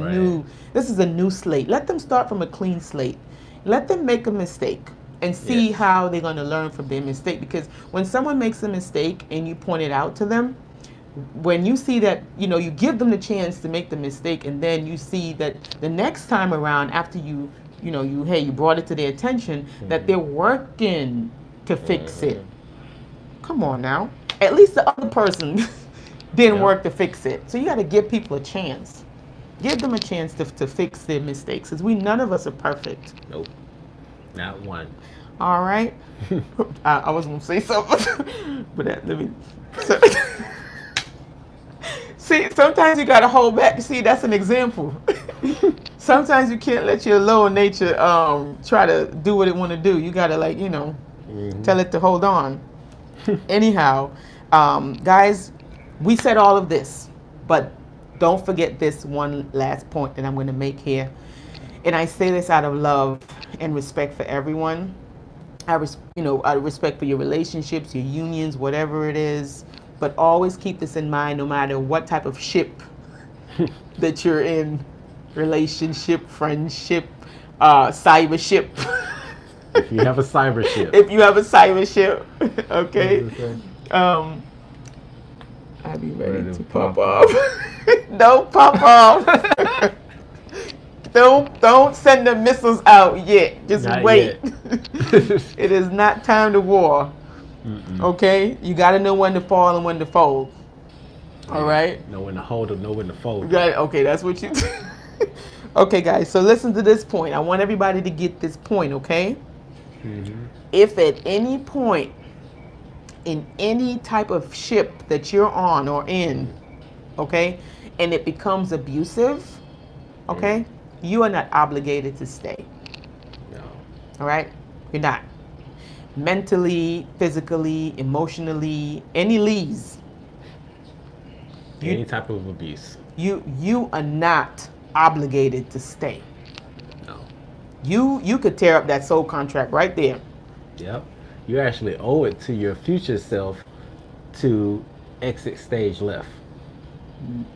new slate. Let them start from a clean slate. Let them make a mistake and see how they're going to learn from their mistake. Because when someone makes a mistake and you point it out to them, when you see that, you give them the chance to make the mistake, and then you see that the next time around, after you brought it to their attention, that they're working to fix it. Come on now. At least the other person didn't work to fix it. So you got to give people a chance. Give them a chance to fix their mistakes, because none of us are perfect. Nope. Not one. All right. I was going to say something, but let me... See, sometimes you gotta hold back. See, that's an example. Sometimes you can't let your lower nature try to do what it want to do. You gotta tell it to hold on. Anyhow, guys, we said all of this, but don't forget this one last point that I'm going to make here. And I say this out of love and respect for everyone. Out of respect for your relationships, your unions, whatever it is. But always keep this in mind, no matter what type of ship that you're in, relationship, friendship, cyber ship. If you have a cyber ship. If you have a cyber ship, okay. I'll be ready to pop off. Don't pop off. Don't send the missiles out yet. Just Not wait. Yet. It is not time to war. Okay, you got to know when to fall and when to fold. All right. Know when to hold and know when to fold. Right. Okay, that's what you. Okay, guys. So listen to this point. I want everybody to get this point. Okay. If at any point in any type of ship that you're on or in, okay, and it becomes abusive, okay, you are not obligated to stay. No. All right, you're not. Mentally, physically, emotionally, any lees. Any type of abuse. You are not obligated to stay. No. You could tear up that soul contract right there. Yep. You actually owe it to your future self to exit stage left.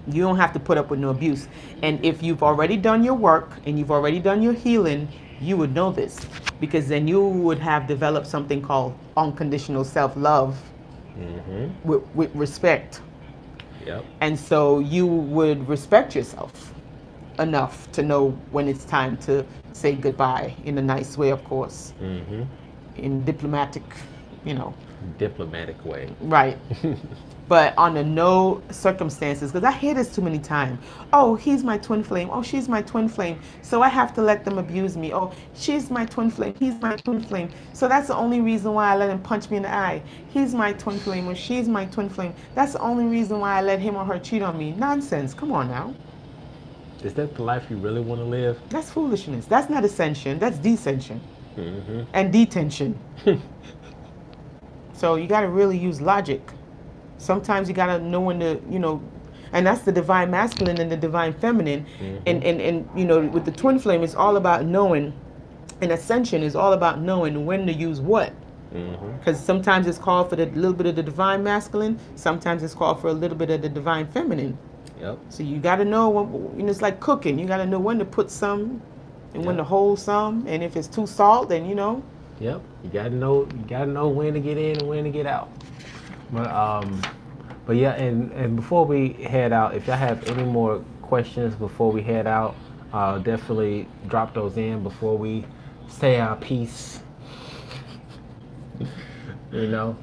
You don't have to put up with no abuse. And if you've already done your work and you've already done your healing, you would know this, because then you would have developed something called unconditional self-love with respect. Yep. And so you would respect yourself enough to know when it's time to say goodbye in a nice way, of course. In diplomatic, Diplomatic way. Right. But under no circumstances, because I hear this too many times. Oh, he's my twin flame. Oh, she's my twin flame. So I have to let them abuse me. Oh, she's my twin flame. He's my twin flame. So that's the only reason why I let him punch me in the eye. He's my twin flame or she's my twin flame. That's the only reason why I let him or her cheat on me. Nonsense. Come on now. Is that the life you really want to live? That's foolishness. That's not ascension. That's descension. And detention. So you got to really use logic. Sometimes you got to know when to, and that's the divine masculine and the divine feminine. And with the twin flame, it's all about knowing, and ascension is all about knowing when to use what. Because sometimes it's called for the little bit of the divine masculine, sometimes it's called for a little bit of the divine feminine. Yep. So you got to know when, it's like cooking. You got to know when to put some and when to hold some, and if it's too salt, then Yep. You gotta know when to get in and when to get out. But yeah, and before we head out, if y'all have any more questions before we head out, definitely drop those in before we say our piece. But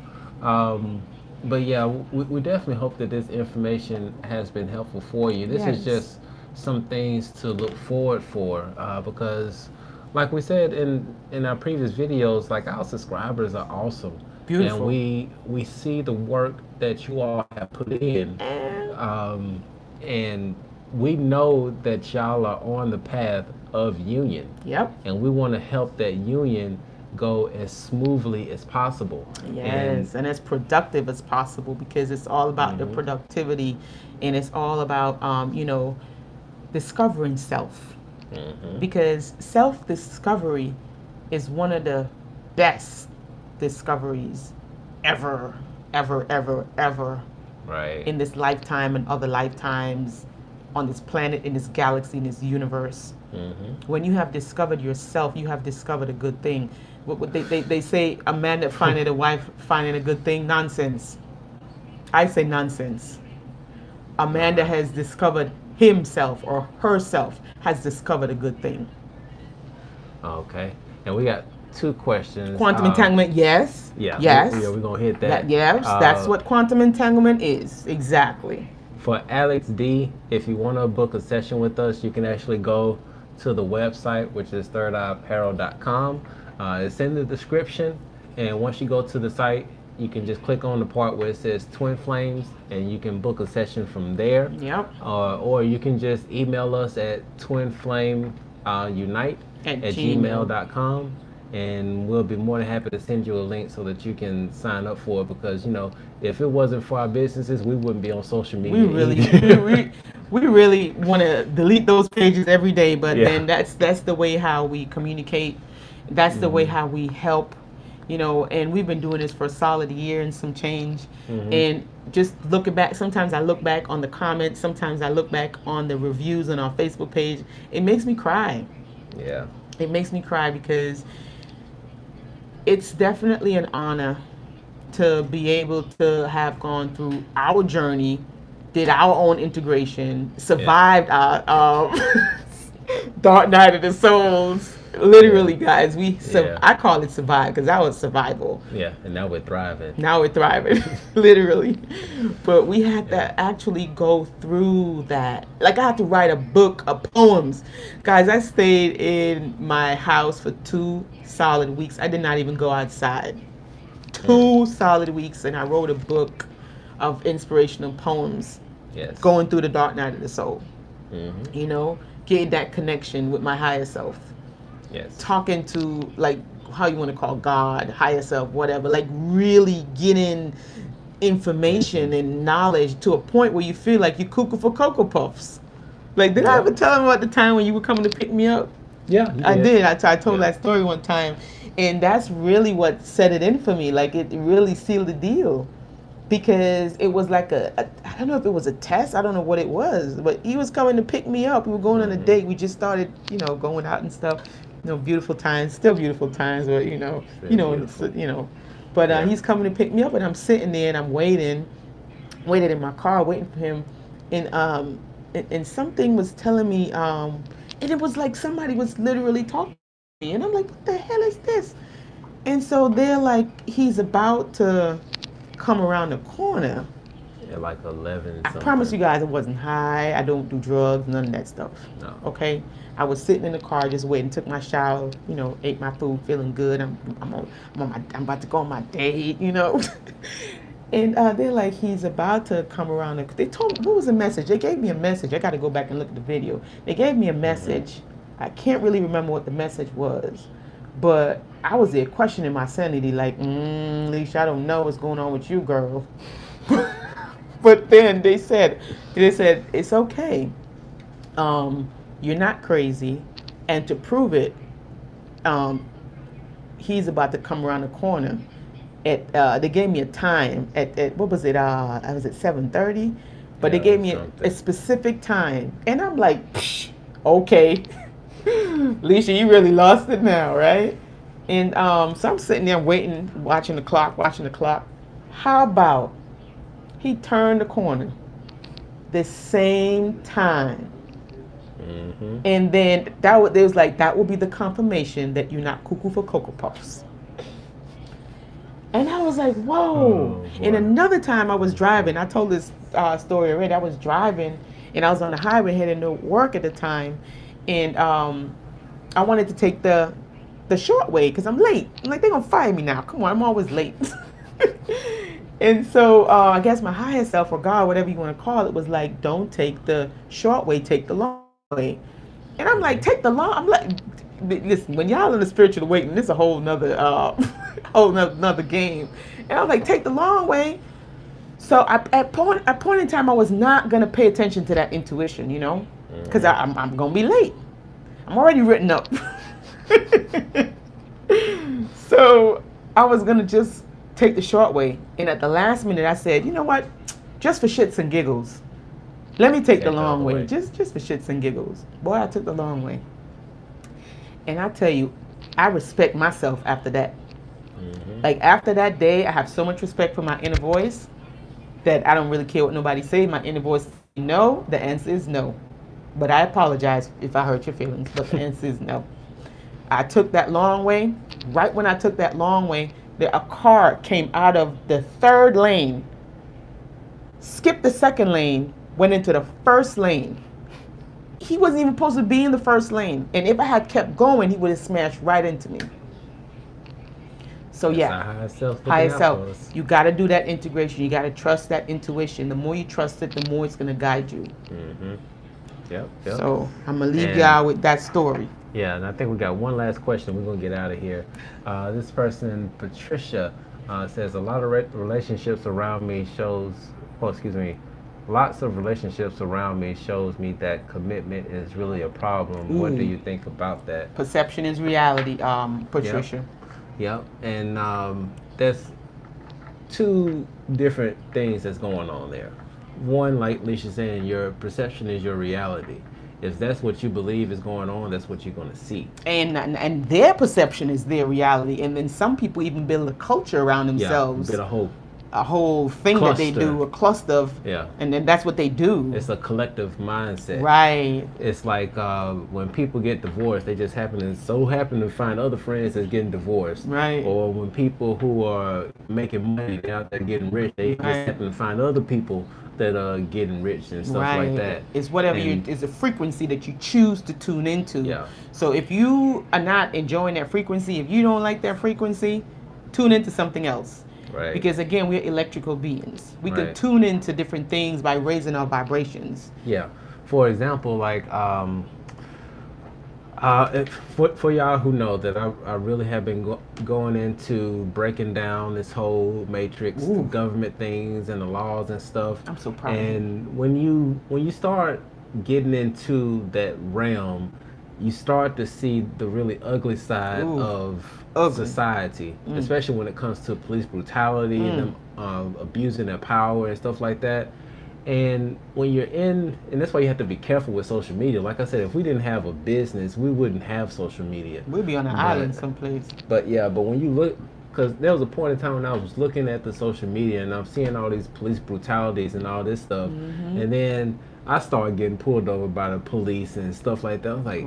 yeah, we definitely hope that this information has been helpful for you. This is just some things to look forward for, because like we said in our previous videos, like, our subscribers are awesome. Beautiful. And we see the work that you all have put in, and we know that y'all are on the path of union. Yep. And we want to help that union go as smoothly as possible. Yes, and as productive as possible, because it's all about the productivity, and it's all about discovering self. Because self-discovery is one of the best discoveries ever. Right. In this lifetime and other lifetimes, on this planet, in this galaxy, in this universe. When you have discovered yourself, you have discovered a good thing. What they say, a man that findeth a wife finding a good thing. Nonsense. I say nonsense. A man that has discovered himself or herself has discovered a good thing. Okay. And we got 2 questions. Quantum entanglement, yes. Yeah. Yes. We're going to hit that. Yes, that's what quantum entanglement is. Exactly. For Alex D, if you want to book a session with us, you can actually go to the website, which is thirdeyeapparel.com. It's in the description. And once you go to the site, you can just click on the part where it says Twin Flames, and you can book a session from there. Yep. Or you can just email us at twinflamesunite@gmail.com, and we'll be more than happy to send you a link so that you can sign up for it. Because if it wasn't for our businesses, we wouldn't be on social media. We really want to delete those pages every day, but then that's the way how we communicate. That's the way how we help. And we've been doing this for a solid year and some change. And just looking back, sometimes I look back on the comments, sometimes I look back on the reviews on our Facebook page. It makes me cry. Yeah. It makes me cry, because it's definitely an honor to be able to have gone through our journey, did our own integration, survived our dark night of the souls. Literally, guys, I call it survive, because that was survival. Yeah, and now we're thriving. Literally. But we had to actually go through that. Like, I had to write a book of poems. Guys, I stayed in my house for 2 solid weeks. I did not even go outside. 2 solid weeks, and I wrote a book of inspirational poems. Yes. Going through the dark night of the soul. Getting that connection with my higher self. Yes. Talking to, like, how you want to call God, higher self, whatever. Like, really getting information and knowledge to a point where you feel like you're cuckoo for Cocoa Puffs. Like, did I ever tell him about the time when you were coming to pick me up? Yeah, I did. I told that story one time. And that's really what set it in for me. Like, it really sealed the deal. Because it was like I don't know if it was a test. I don't know what it was. But he was coming to pick me up. We were going on a date. We just started, going out and stuff. Beautiful times. Still beautiful times. But, But he's coming to pick me up. And I'm sitting there and I'm waiting in my car, waiting for him. And something was telling me, and it was like somebody was literally talking to me. And I'm like, what the hell is this? And so they're like, he's about to come around the corner. At like 11 I promise you guys, it wasn't high. I don't do drugs, none of that stuff. No. Okay? I was sitting in the car just waiting, took my shower, ate my food, feeling good. I'm about to go on my date, And they're like, he's about to come around. They told me, what was the message? They gave me a message. I got to go back and look at the video. They gave me a message. I can't really remember what the message was. But I was there questioning my sanity, like, Leisha, I don't know what's going on with you, girl. But then they said, it's okay. You're not crazy. And to prove it, he's about to come around the corner. They gave me a time at what was it? I was at 7:30, but they gave me a specific time, and I'm like, okay, Leisha, you really lost it now, right? And so I'm sitting there waiting, watching the clock. How about he turned the corner the same time? And then they was like, that will be the confirmation that you're not cuckoo for Cocoa Puffs. And I was like, whoa. And another time I was driving, I told this story already. I was driving and I was on the highway heading to work at the time. And I wanted to take the short way because I'm late. I'm like, they're going to fire me now. Come on, I'm always late. And so I guess my higher self or God, whatever you want to call it, was like, don't take the short way, take the long way. And I'm like, take the long. I'm like, listen, when y'all in the spiritual awakening, this is a whole nother game. And I was like, take the long way. So at point in time, I was not gonna pay attention to that intuition, because I'm gonna be late. I'm already written up. So I was gonna just take the short way. And at the last minute, I said, you know what? Just for shits and giggles, let me take the long way. Just for shits and giggles. Boy, I took the long way. And I tell you, I respect myself after that. Like after that day, I have so much respect for my inner voice that I don't really care what nobody says. My inner voice, no, the answer is no. But I apologize if I hurt your feelings, but the answer is no. I took that long way. Right when I took that long way, a car came out of the third lane, skipped the second lane, went into the first lane. He wasn't even supposed to be in the first lane. And if I had kept going, he would have smashed right into me. So yeah, higher self. You got to do that integration. You got to trust that intuition. The more you trust it, the more it's going to guide you. Yep. So I'm going to leave y'all with that story. Yeah, and I think we got one last question. We're going to get out of here. This person, Patricia, says, a lot of relationships around me lots of relationships around me shows me that commitment is really a problem. What do you think about that? Perception is reality, Patricia. Yep. And there's two different things that's going on there. One, like Leisha's saying, your perception is your reality. If that's what you believe is going on, that's what you're going to see. And their perception is their reality. And then some people even build a culture around themselves. Yeah, build a whole thing cluster. That they do, a cluster of, and then that's what they do. It's a collective mindset. Right. It's like when people get divorced, they just happen to find other friends that's getting divorced. Right. Or when people who are making money, they're out there getting rich, they just happen to find other people that are getting rich and stuff like that. It's whatever it's a frequency that you choose to tune into. Yeah. So if you are not enjoying that frequency, if you don't like that frequency, tune into something else. Right. Because again, we're electrical beings. We can tune into different things by raising our vibrations. Yeah. For example, like For y'all who know that I really have been going into breaking down this whole matrix, the government things and the laws and stuff. I'm so proud of you. And when you start getting into that realm, you start to see the really ugly side of society, especially when it comes to police brutality and them abusing their power and stuff like that. And when you're and that's why you have to be careful with social media. Like I said, if we didn't have a business, we wouldn't have social media. We'd be on an island someplace. But when you look, because there was a point in time when I was looking at the social media and I'm seeing all these police brutalities and all this stuff, and then I started getting pulled over by the police and stuff like that. I was like,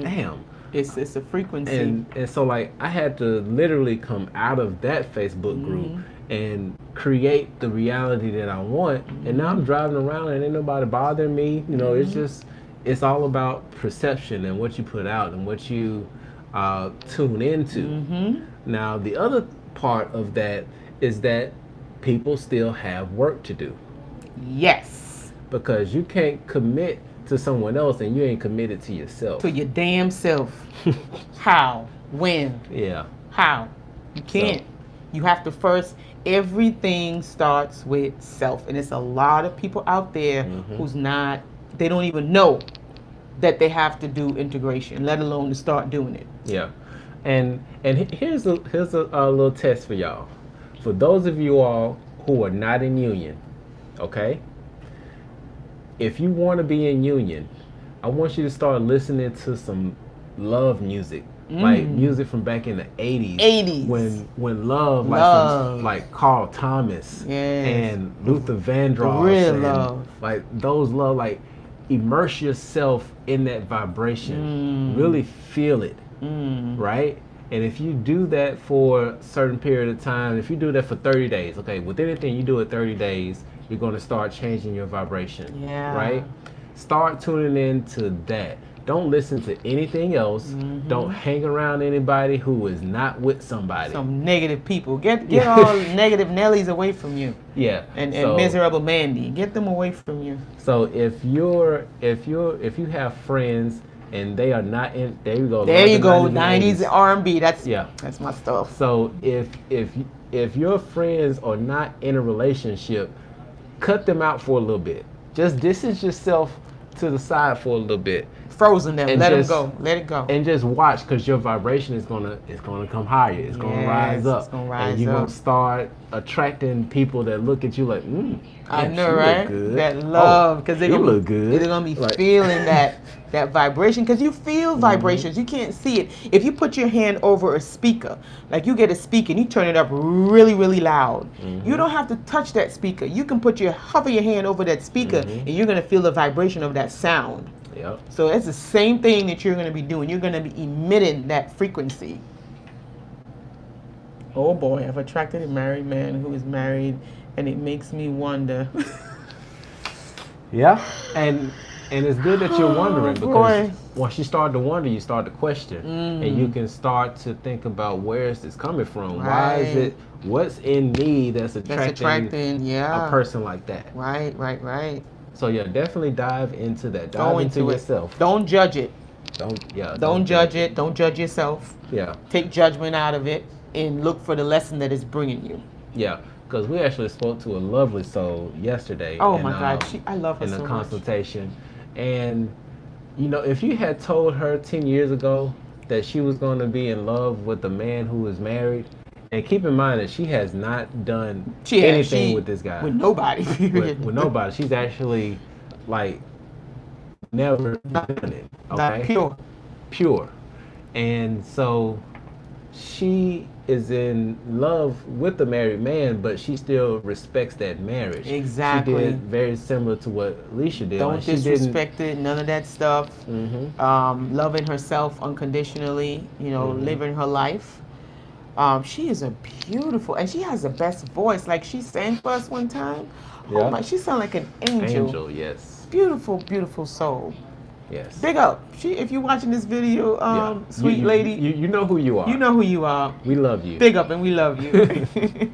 damn. It's a frequency. And so like I had to literally come out of that Facebook group and create the reality that I want. And now I'm driving around and ain't nobody bothering me. You know, it's all about perception and what you put out and what you tune into. Now the other part of that is that people still have work to do. Yes. Because you can't commit to someone else and you ain't committed to yourself. To your damn self. How? When? Yeah. How? You can't. You have to first, everything starts with self. And it's a lot of people out there who's not, they don't even know that they have to do integration, let alone to start doing it. Yeah. And here's a little test for y'all. For those of you all who are not in union, okay? If you want to be in union, I want you to start listening to some love music, like music from back in the 80s. When love. Like Carl Thomas and Luther Vandross. Real love. Like those love, like immerse yourself in that vibration. Really feel it, right? And if you do that for a certain period of time, if you do that for 30 days, okay, with anything you do it 30 days, you're going to start changing your vibration, right? Start tuning in to that. Don't listen to anything else. Don't hang around anybody who is not with somebody. Some negative people. Get all negative Nellies away from you. Yeah. And miserable Mandy. Get them away from you. So if you have friends and they are not in, there you go. There you go. 90s R&B. That's my stuff. So if your friends are not in a relationship, cut them out for a little bit. Just distance yourself to the side for a little bit. Frozen them. Let them go. Let it go. And just watch, because your vibration is gonna come higher. It's gonna rise up. It's gonna rise and you're up. gonna start attracting people that look at you like, I know, right? That love, because they look good. They're gonna be feeling that vibration, because you feel vibrations. You can't see it. If you put your hand over a speaker, like you get a speaker and you turn it up really, really loud, you don't have to touch that speaker. You can hover your hand over that speaker, and you're gonna feel the vibration of that sound. Yep. So it's the same thing that you're gonna be doing. You're gonna be emitting that frequency. Oh boy, I've attracted a married man who is married, and it makes me wonder. Yeah, and it's good that you're wondering, because once you start to wonder, you start to question, and you can start to think about, where is this coming from? Why is it? What's in me that's attracting a person like that? Right. So yeah, definitely dive into that. Dive into yourself. Don't judge it. Don't judge it. Don't judge yourself. Yeah. Take judgment out of it and look for the lesson that it's bringing you. Yeah. Because we actually spoke to a lovely soul yesterday. Oh my God, I love her so much. In a consultation. And, if you had told her 10 years ago that she was going to be in love with a man who is married, and keep in mind that she has not done anything with this guy. With nobody, period. With nobody. She's actually, never done it. Okay? Pure. And so she is in love with the married man, but she still respects that marriage. Exactly. She did very similar to what Alicia did. Don't disrespect it, none of that stuff. Loving herself unconditionally, living her life. She is a beautiful, and she has the best voice. Like, she sang for us one time. Yeah. Oh my, she sounds like an angel. Angel, yes. Beautiful, beautiful soul. Yes. Big up. If you're watching this video, sweet lady. You know who you are. You know who you are. We love you. Big up, and we love you.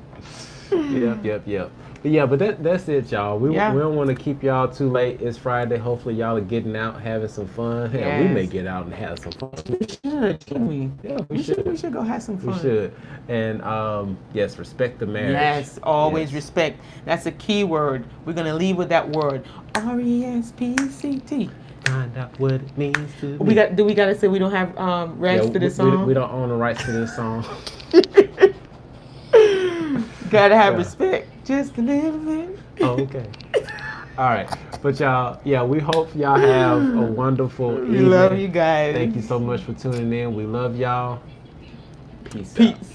Yep. Yeah, but that's it, y'all. We Yeah. don't want to keep y'all too late. It's Friday. Hopefully, y'all are getting out, having some fun. Hell, we may Yes. get out and have some fun. We should, shouldn't we? Yeah, We should go have some fun. We should. And yes, respect the marriage. Yes, always Yes. respect. That's a key word. We're gonna leave with that word. RESPCT. Find out what it means to We me. we gotta say we don't have rights to this song? We don't own the rights to this song. Gotta have Yeah. respect. Just a little bit. Oh, okay. All right. But y'all, yeah, we hope y'all have a wonderful We evening. love you guys. Thank you so much for tuning in. We love y'all. Peace out. Peace.